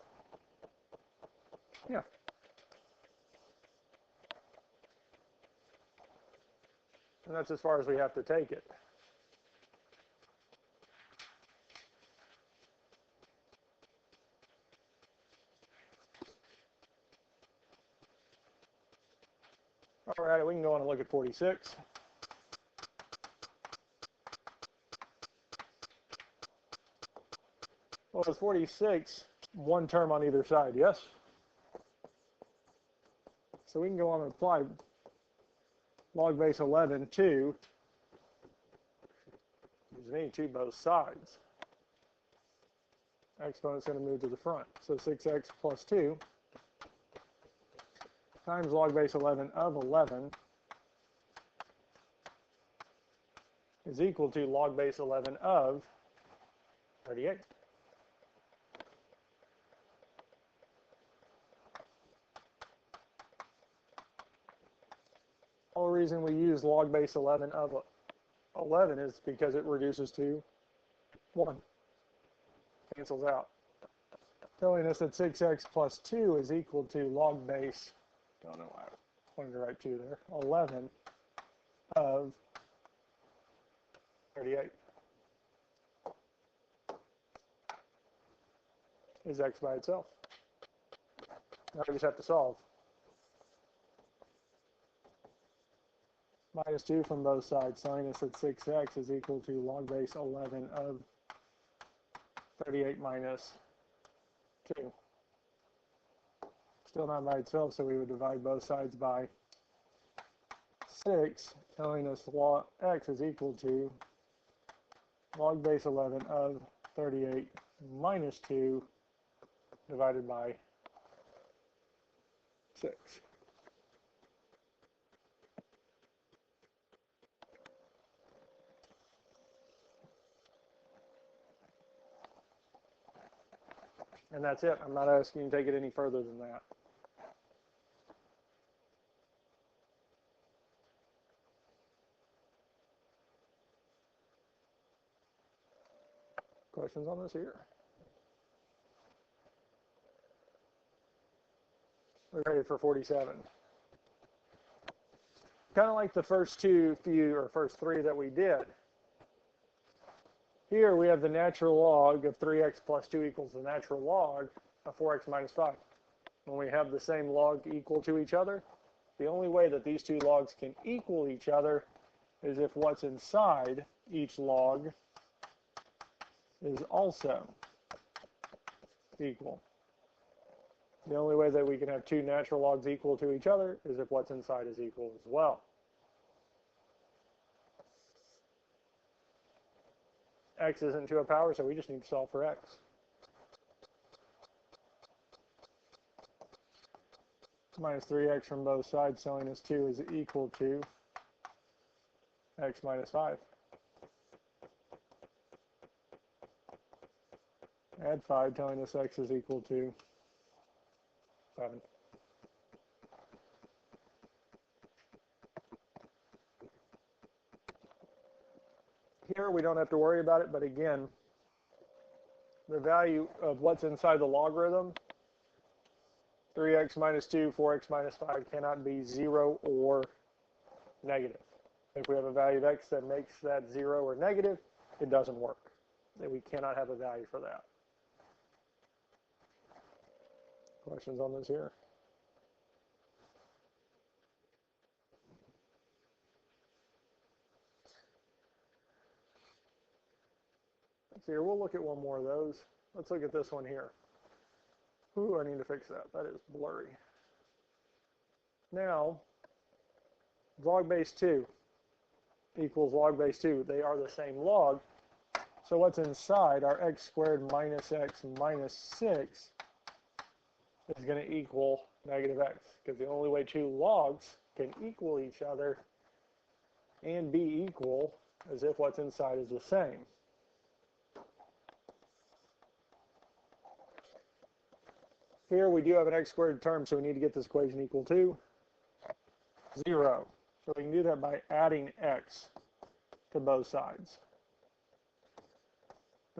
Yeah. And that's as far as we have to take it. All right, we can go on and look at 46. Well, it's 46, one term on either side, yes? So we can go on and apply log base 11 to, to both sides. Exponent's going to move to the front. So 6x plus 2 times log base 11 of 11 is equal to log base 11 of 38. The only reason we use log base 11 of 11 is because it reduces to 1. Cancels out. Telling us that 6x plus 2 is equal to log base, don't know why I wanted to write 2 there, 11 of 38 is x by itself. Now we just have to solve. Minus 2 from both sides, telling us that 6x is equal to log base 11 of 38 minus 2. Still not by itself, so we would divide both sides by 6, telling us log x is equal to log base 11 of 38 minus 2 divided by 6. And that's it. I'm not asking you to take it any further than that. Questions on this here? We're ready for 47. Kind of like the first first three that we did. Here we have the natural log of 3x plus 2 equals the natural log of 4x minus 5. When we have the same log equal to each other, the only way that these two logs can equal each other is if what's inside each log is also equal. The only way that we can have two natural logs equal to each other is if what's inside is equal as well. X isn't to a power, so we just need to solve for x. minus 3x from both sides telling us 2 is equal to x minus 5. Add 5 telling us x is equal to 7. Here we don't have to worry about it, but again, the value of what's inside the logarithm, 3x minus 2, 4x minus 5, cannot be 0 or negative. If we have a value of x that makes that 0 or negative, it doesn't work. We cannot have a value for that. Questions on this here? Let's see here, we'll look at one more of those. Let's look at this one here. Ooh, I need to fix that. That is blurry. Now, log base 2 equals log base 2. They are the same log. So what's inside our x squared minus x minus 6 is going to equal negative x, because the only way two logs can equal each other and be equal is if what's inside is the same. Here we do have an x squared term, so we need to get this equation equal to 0. So we can do that by adding x to both sides.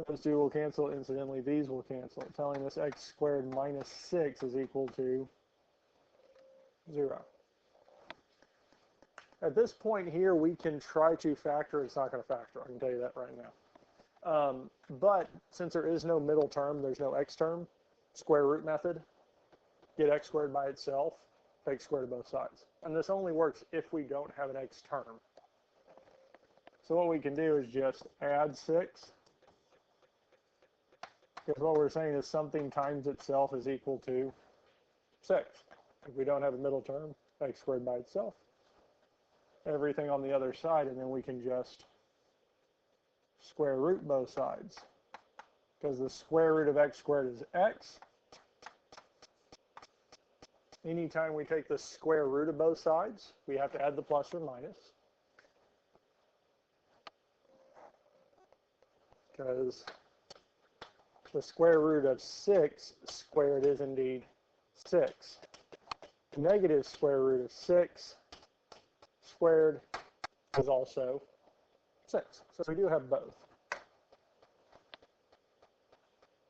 Those two will cancel. Incidentally, these will cancel, telling us x squared minus 6 is equal to 0. At this point here, we can try to factor. It's not going to factor. I can tell you that right now. But since there is no middle term, there's no x term, square root method, get x squared by itself, take square to both sides. And this only works if we don't have an x term. So what we can do is just add 6. Because what we're saying is something times itself is equal to 6. If we don't have a middle term, x squared by itself. Everything on the other side, and then we can just square root both sides. Because the square root of x squared is x. Anytime we take the square root of both sides, we have to add the plus or minus. Because the square root of 6 squared is indeed 6. Negative square root of 6 squared is also 6. So we do have both.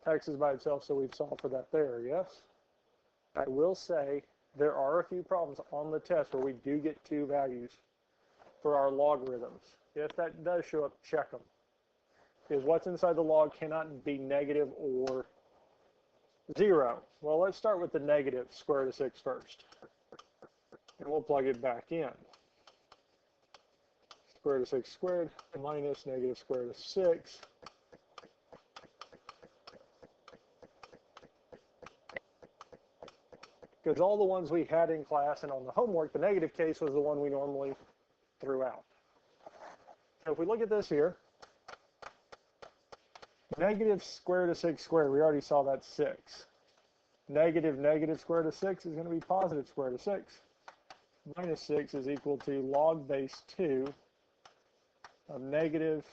X is by itself, so we've solved for that there, yes? I will say there are a few problems on the test where we do get two values for our logarithms. If that does show up, check them. Because what's inside the log cannot be negative or 0. Well, let's start with the negative square root of 6 first. And we'll plug it back in. Square root of 6 squared minus negative square root of 6. Because all the ones we had in class and on the homework, the negative case was the one we normally threw out. So if we look at this here, negative square root of 6 squared, we already saw that 6. Negative square root of 6 is going to be positive square root of 6. Minus 6 is equal to log base 2 of negative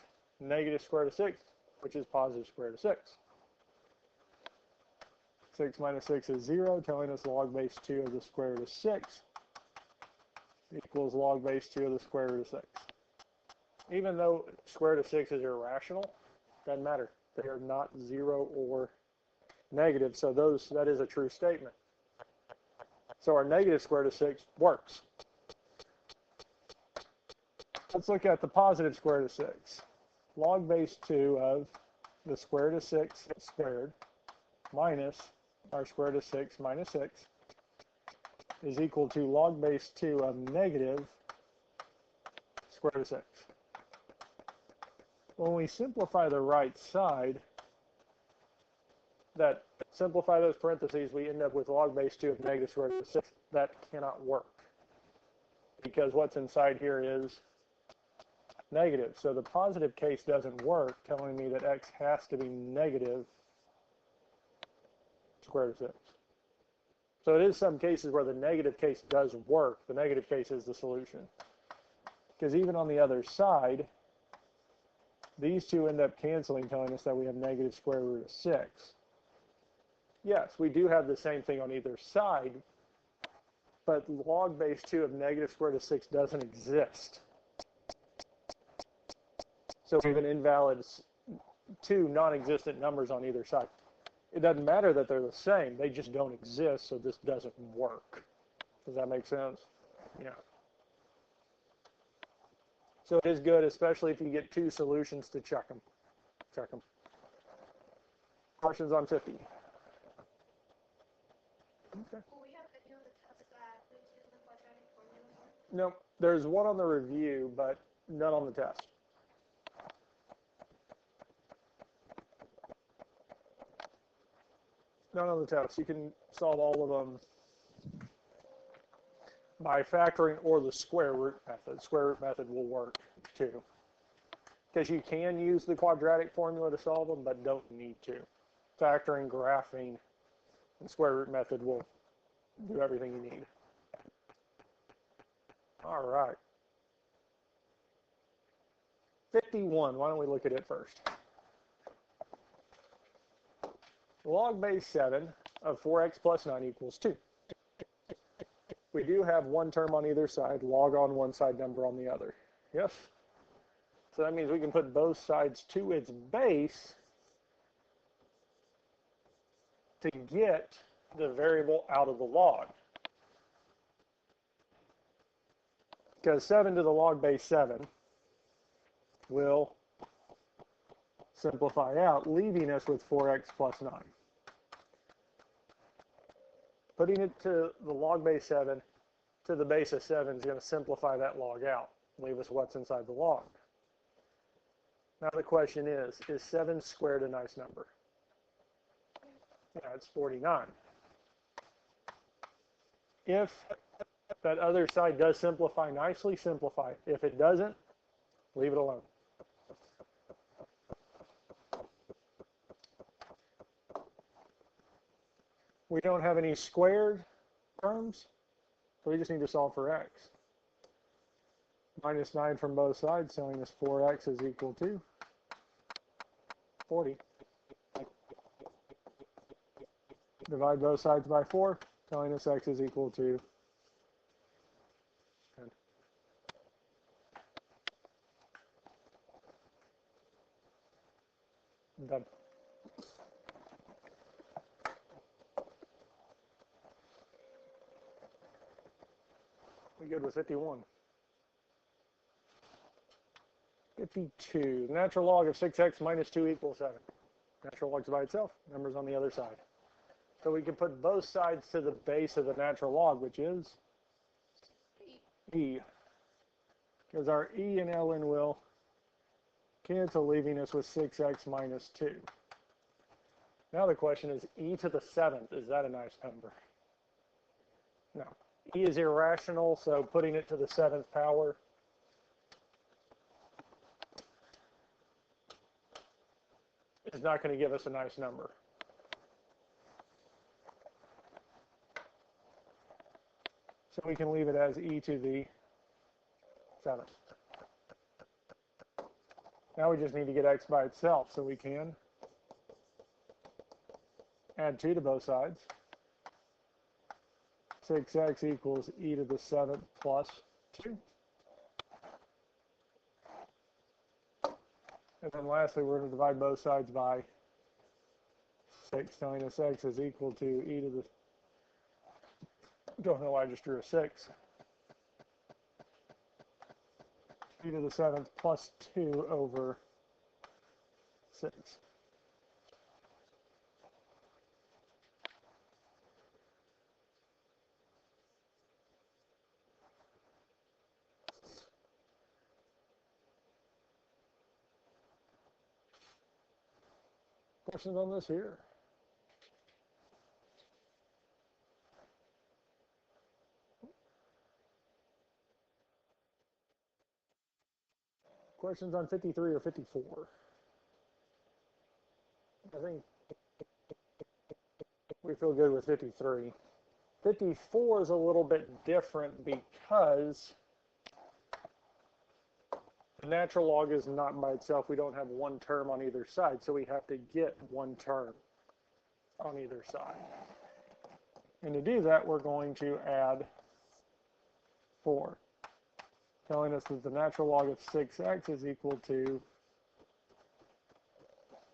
square root of 6, which is positive square root of 6. 6 minus 6 is 0, telling us log base 2 of the square root of 6 equals log base 2 of the square root of 6. Even though square root of 6 is irrational, doesn't matter. They are not 0 or negative, so that is a true statement. So our negative square root of 6 works. Let's look at the positive square root of 6. Log base 2 of the square root of 6 squared minus our square root of 6 minus 6 is equal to log base 2 of negative square root of 6. When we simplify the right side, simplify those parentheses, we end up with log base 2 of negative square root of 6. That cannot work because what's inside here is negative. So the positive case doesn't work, telling me that x has to be negative square root of 6. So it is some cases where the negative case does work. The negative case is the solution. Because even on the other side, these two end up canceling, telling us that we have negative square root of 6. Yes, we do have the same thing on either side, but log base 2 of negative square root of 6 doesn't exist. So we have an invalid 2 non-existent numbers on either side. It doesn't matter that they're the same, they just don't exist, so this doesn't work. Does that make sense? Yeah. So it is good, especially if you get 2 solutions to check them. Check them. Questions on 50? Okay. Will we have any of the tests that we use the quadratic formula for? No, there's one on the review, but none on the test. None on the test. You can solve all of them by factoring or the square root method. Square root method will work too. Because you can use the quadratic formula to solve them, but don't need to. Factoring, graphing, and square root method will do everything you need. All right. 51, why don't we look at it first? Log base 7 of 4x plus 9 equals 2. We do have one term on either side, log on one side, number on the other. Yes? So that means we can put both sides to its base to get the variable out of the log. Because 7 to the log base 7 will simplify out, leaving us with 4x plus 9. Putting it to the log base 7 to the base of 7 is going to simplify that log out, leave us what's inside the log. Now the question is 7 squared a nice number? Yeah, it's 49. If that other side does simplify nicely, simplify. If it doesn't, leave it alone. We don't have any squared terms, so we just need to solve for x. Minus 9 from both sides, telling us 4x is equal to 40. Divide both sides by 4, telling us x is equal to 10. Done. We good with 51. 52. The natural log of 6x minus 2 equals 7. Natural log's by itself. Numbers on the other side. So we can put both sides to the base of the natural log, which is e. Because our e and ln will cancel, leaving us with 6x minus 2. Now the question is, e to the 7th, is that a nice number? No. E is irrational, so putting it to the 7th power is not going to give us a nice number. So we can leave it as e to the 7th. Now we just need to get x by itself, so we can add 2 to both sides. 6x equals e to the 7th plus 2. And then lastly, we're going to divide both sides by 6, telling us x is equal to e to the, don't know why I just drew a 6. E to the 7th plus 2 over 6. Questions on this here? Questions on 53 or 54? I think we feel good with 53. 54 is a little bit different because the natural log is not by itself. We don't have one term on either side, so we have to get one term on either side. And to do that, we're going to add 4, telling us that the natural log of 6x is equal to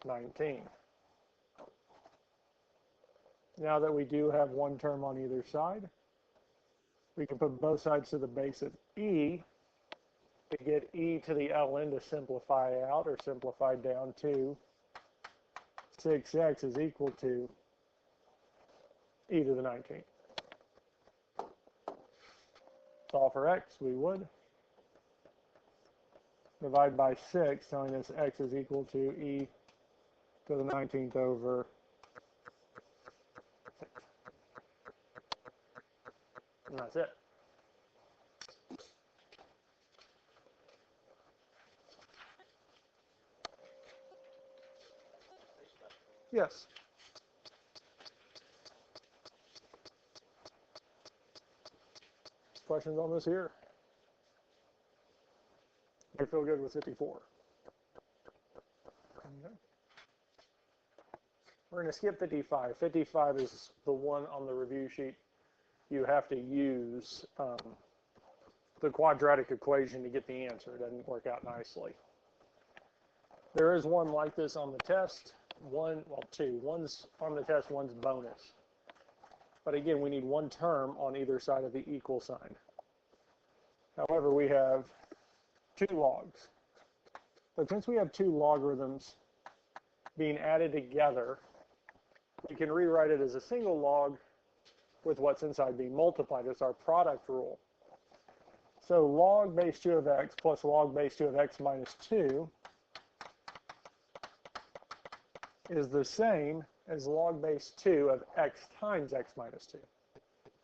19. Now that we do have one term on either side, we can put both sides to the base of e to get e to the ln to simplify out or simplify down to 6x is equal to e to the 19. Solve for x, we would divide by 6, telling us x is equal to e to the 19th over 6. And that's it. Yes. Questions on this here? I feel good with 54. Okay. We're going to skip 55. 55 is the one on the review sheet. You have to use the quadratic equation to get the answer. It doesn't work out nicely. There is one like this on the test. Two. One's on the test, one's bonus. But again, we need one term on either side of the equal sign. However, we have 2 logs. But since we have 2 logarithms being added together, we can rewrite it as a single log with what's inside being multiplied. It's our product rule. So log base 2 of x plus log base 2 of x minus 2 is the same as log base 2 of x times x minus 2.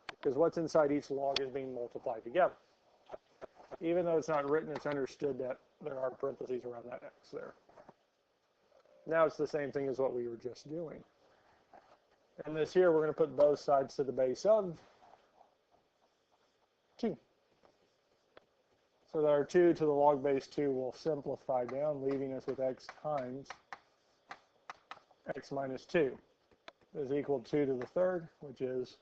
Because what's inside each log is being multiplied together. Even though it's not written, it's understood that there are parentheses around that x there. Now it's the same thing as what we were just doing. And this here, we're going to put both sides to the base of 2. So that our 2 to the log base 2 will simplify down, leaving us with x times x minus 2 is equal to 2 to the third, which is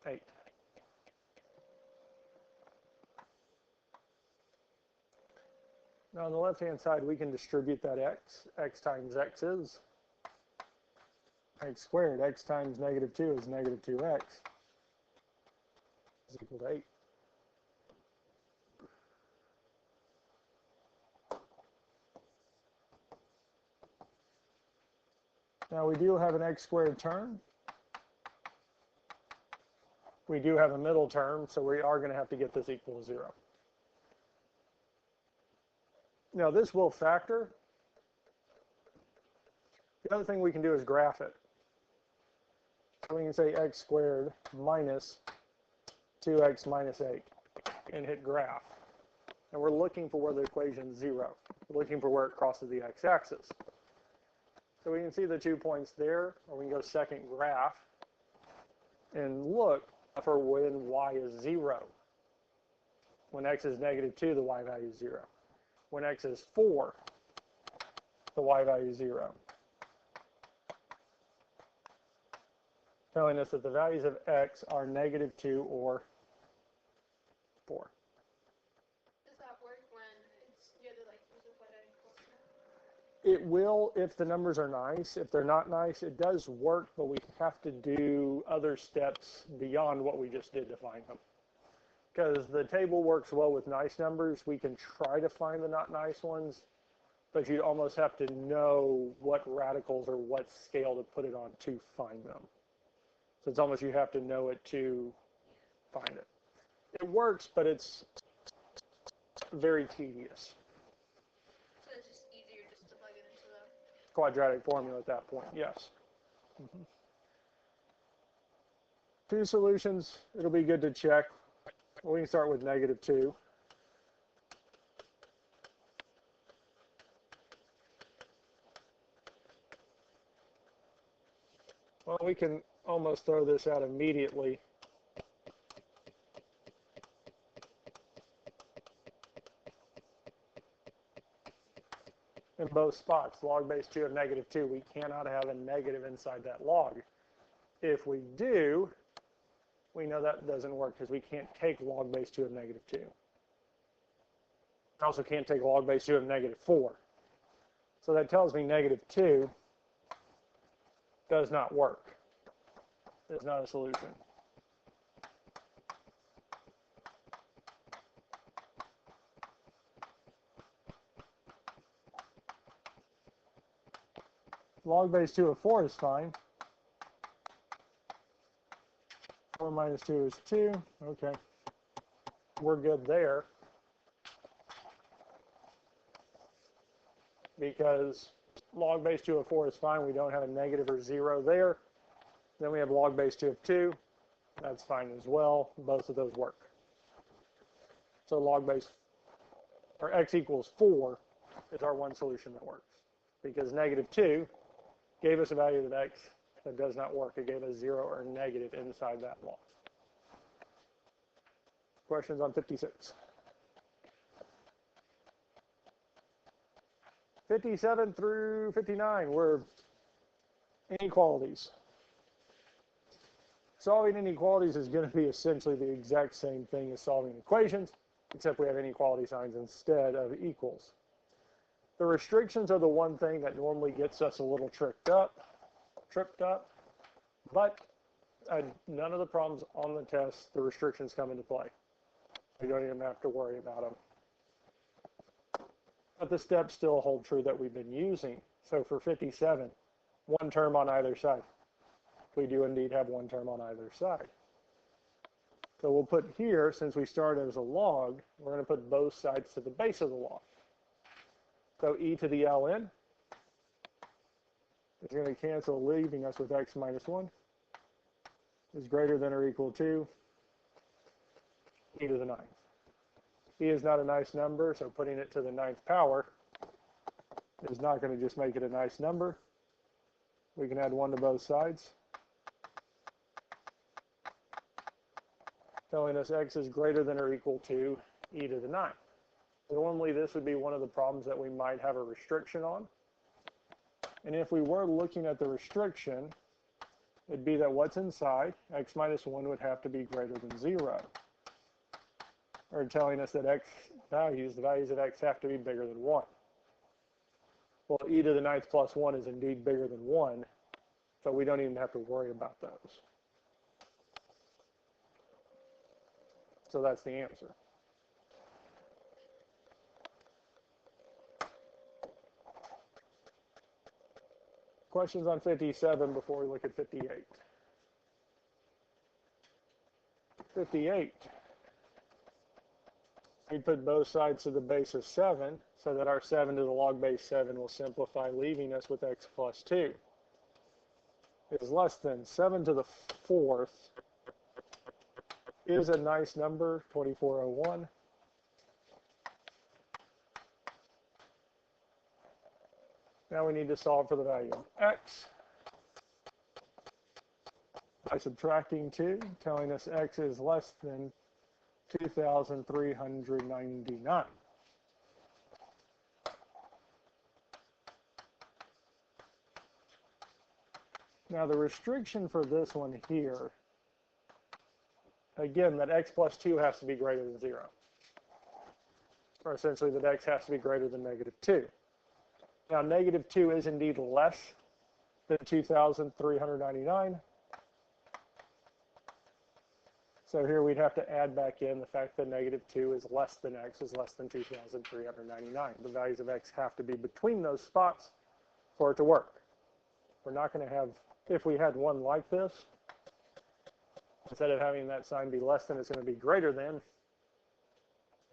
8. Now on the left-hand side, we can distribute that x times x is x squared. X times negative 2 is negative 2x is equal to 8. Now we do have an x squared term. We do have a middle term, so we are going to have to get this equal to 0. Now this will factor. The other thing we can do is graph it. So we can say x squared minus 2x minus 8 and hit graph. And we're looking for where the equation is 0. We're looking for where it crosses the x-axis. So we can see the 2 points there, or we can go second graph and look for when y is 0. When x is negative 2, the y value is 0. When x is 4, the y value is 0. Telling us that the values of x are negative 2 or 4. Does that work when it's you have to like use a quadratic formula? It will if the numbers are nice. If they're not nice, it does work, but we have to do other steps beyond what we just did to find them. Because the table works well with nice numbers. We can try to find the not nice ones, but you'd almost have to know what radicals or what scale to put it on to find them. So it's almost you have to know it to find it. It works, but it's very tedious. So it's just easier just to plug it into the Quadratic formula at that point, yes. Mm-hmm. 2 solutions, it'll be good to check. We can start with negative 2. Well, we can almost throw this out immediately. In both spots, log base 2 of negative 2, we cannot have a negative inside that log. If we do, we know that doesn't work because we can't take log base 2 of negative 2. We also can't take log base 2 of negative 4. So that tells me negative 2 does not work. It's not a solution. Log base 2 of 4 is fine. 4 minus 2 is 2. Okay. We're good there. Because log base 2 of 4 is fine. We don't have a negative or 0 there. Then we have log base 2 of 2. That's fine as well. Both of those work. So log base, or x equals 4 is our one solution that works. Because negative 2 gave us a value of x that does not work. It gave us 0 or negative inside that log. Questions on 56? 57 through 59 were inequalities. Solving inequalities is going to be essentially the exact same thing as solving equations, except we have inequality signs instead of equals. The restrictions are the one thing that normally gets us a little tripped up, but none of the problems on the test, the restrictions come into play. We don't even have to worry about them. But the steps still hold true that we've been using. So for 57, one term on either side. We do indeed have one term on either side. So we'll put here, since we start as a log, we're going to put both sides to the base of the log. So e to the ln is going to cancel, leaving us with x minus 1 is greater than or equal to e to the 9th. E is not a nice number, so putting it to the 9th power is not going to just make it a nice number. We can add 1 to both sides, telling us x is greater than or equal to e to the 9th. Normally, this would be one of the problems that we might have a restriction on. And if we were looking at the restriction, it'd be that what's inside, x minus 1, would have to be greater than 0. Or telling us that x values, the values of x have to be bigger than 1. Well, e to the 9th plus 1 is indeed bigger than 1, so we don't even have to worry about those. So that's the answer. Questions on 57 before we look at 58. 58. We put both sides to the base of 7 so that our 7 to the log base 7 will simplify, leaving us with x plus 2 is less than 7 to the 4th is a nice number, 2401. Now we need to solve for the value of x by subtracting 2, telling us x is less than 2,399. Now the restriction for this one here, again, that x plus 2 has to be greater than 0. Or essentially that x has to be greater than negative 2. Now negative 2 is indeed less than 2,399. So here we'd have to add back in the fact that negative 2 is less than x is less than 2,399. The values of x have to be between those spots for it to work. We're not going to have, if we had one like this, instead of having that sign be less than, it's going to be greater than,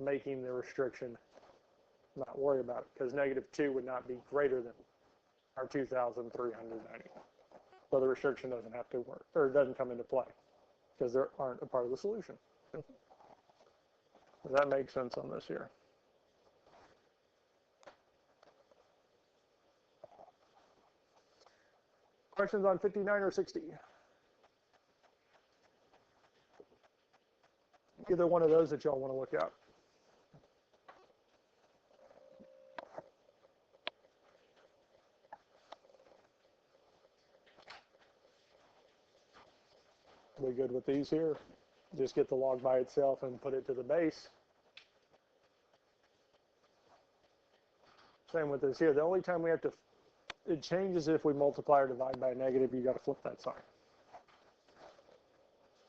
making the restriction not worry about it, because negative 2 would not be greater than our 2,390. So the restriction doesn't have to work, or it doesn't come into play, because they aren't a part of the solution. Does that make sense on this here? Questions on 59 or 60? Either one of those that y'all want to look at. We good with these here? Just get the log by itself and put it to the base. Same with this here. The only time we have to, it changes if we multiply or divide by a negative. You got to flip that sign.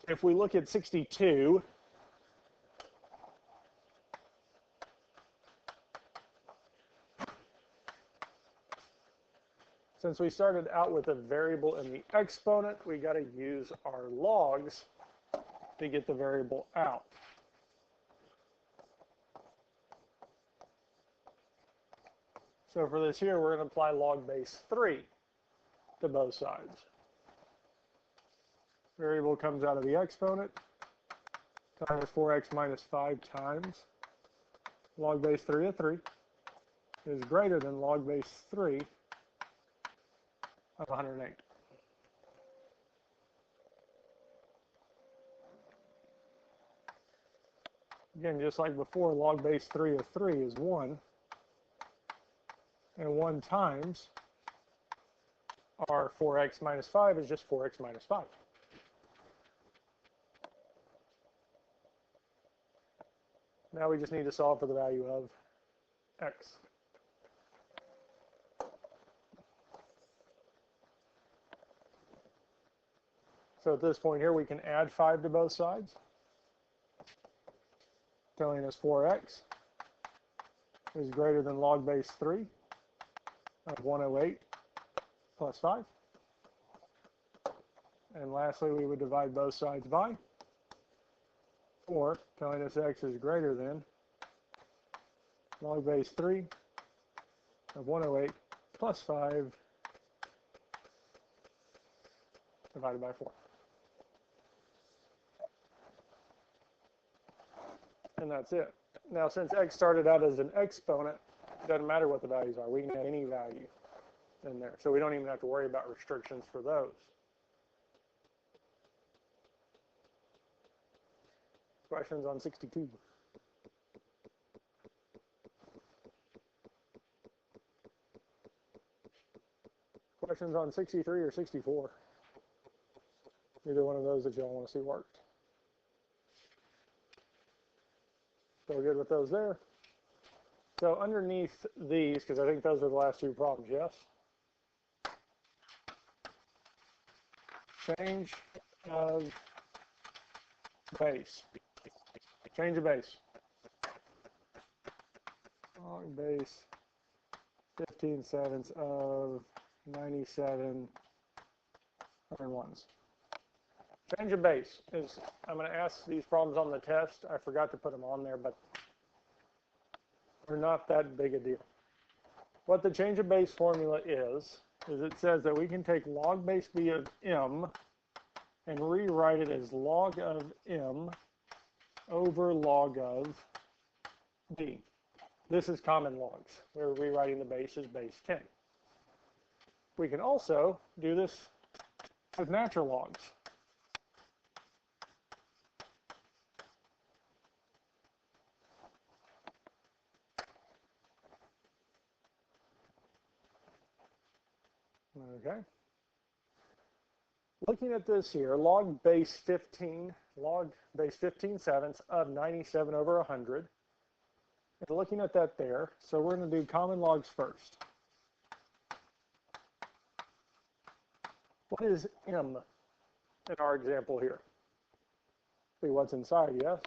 If we look at 62, since we started out with a variable in the exponent, we got to use our logs to get the variable out. So for this here, we're going to apply log base 3 to both sides. Variable comes out of the exponent, times 4x minus 5 times log base 3 of 3 is greater than log base 3 of 108. Again, just like before, log base 3 of 3 is 1. And 1 times our 4x minus 5 is just 4x minus 5. Now we just need to solve for the value of x. So at this point here, we can add 5 to both sides, telling us 4x is greater than log base 3 of 108 plus 5. And lastly, we would divide both sides by 4, telling us x is greater than log base 3 of 108 plus 5 divided by 4. And that's it. Now, since x started out as an exponent, it doesn't matter what the values are. We can add any value in there. So we don't even have to worry about restrictions for those. Questions on 62? Questions on 63 or 64? Either one of those that y'all want to see worked. So we're good with those there. So underneath these, because I think those are the last two problems, yes? Change of base. Change of base. Log base 15/7 of 97 101s. Change of base is, I'm going to ask these problems on the test. I forgot to put them on there, but they're not that big a deal. What the change of base formula is it says that we can take log base b of m and rewrite it as log of m over log of b. This is common logs. We're rewriting the base as base 10. We can also do this with natural logs. Okay. Looking at this here, log base 15/7 of 97 over 100. And looking at that there, so we're going to do common logs first. What is m in our example here? See what's inside, yes?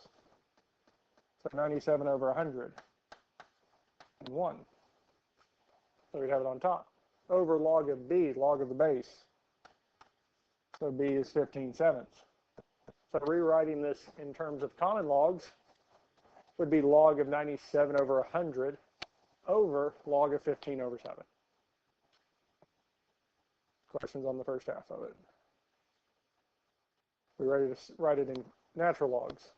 So 97 over 100 and 1. So we'd have it on top. Over log of b, log of the base. So b is 15/7. So rewriting this in terms of common logs would be log of 97 over 100 over log of 15 over 7. Questions on the first half of it? We ready to write it in natural logs?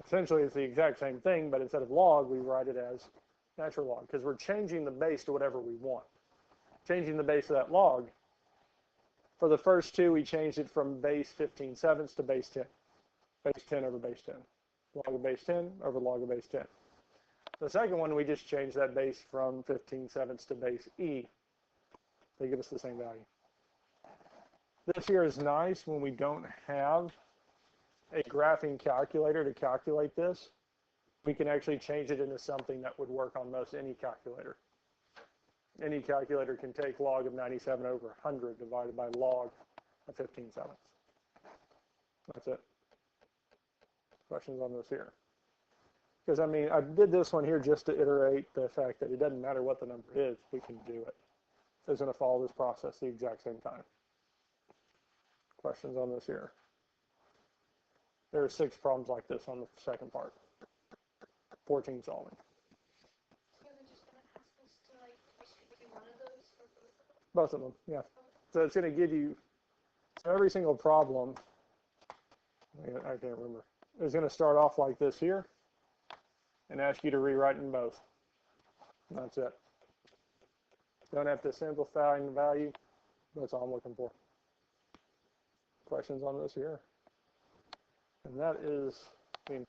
Essentially, it's the exact same thing, but instead of log, we write it as natural log because we're changing the base to whatever we want. changing the base of that log. For the first two, we changed it from base 15/7 to base 10. Base 10 over base 10. Log of base 10 over log of base 10. The second one, we just changed that base from 15/7 to base e. They give us the same value. This here is nice when we don't have a graphing calculator to calculate this. We can actually change it into something that would work on most any calculator. Any calculator can take log of 97 over 100 divided by log of 15/7. That's it. Questions on this here? Because, I mean, I did this one here just to iterate the fact that it doesn't matter what the number is, we can do it. It's going to follow this process the exact same time. Questions on this here? There are 6 problems like this on the second part. 14 solving. So they're just going to ask us to, like, do one of those or both of them? Both of them, yeah. So it's going to give you, so every single problem, I can't remember, is going to start off like this here and ask you to rewrite in both. And that's it. Don't have to simplify the value. That's all I'm looking for. Questions on this here? And that is, I mean,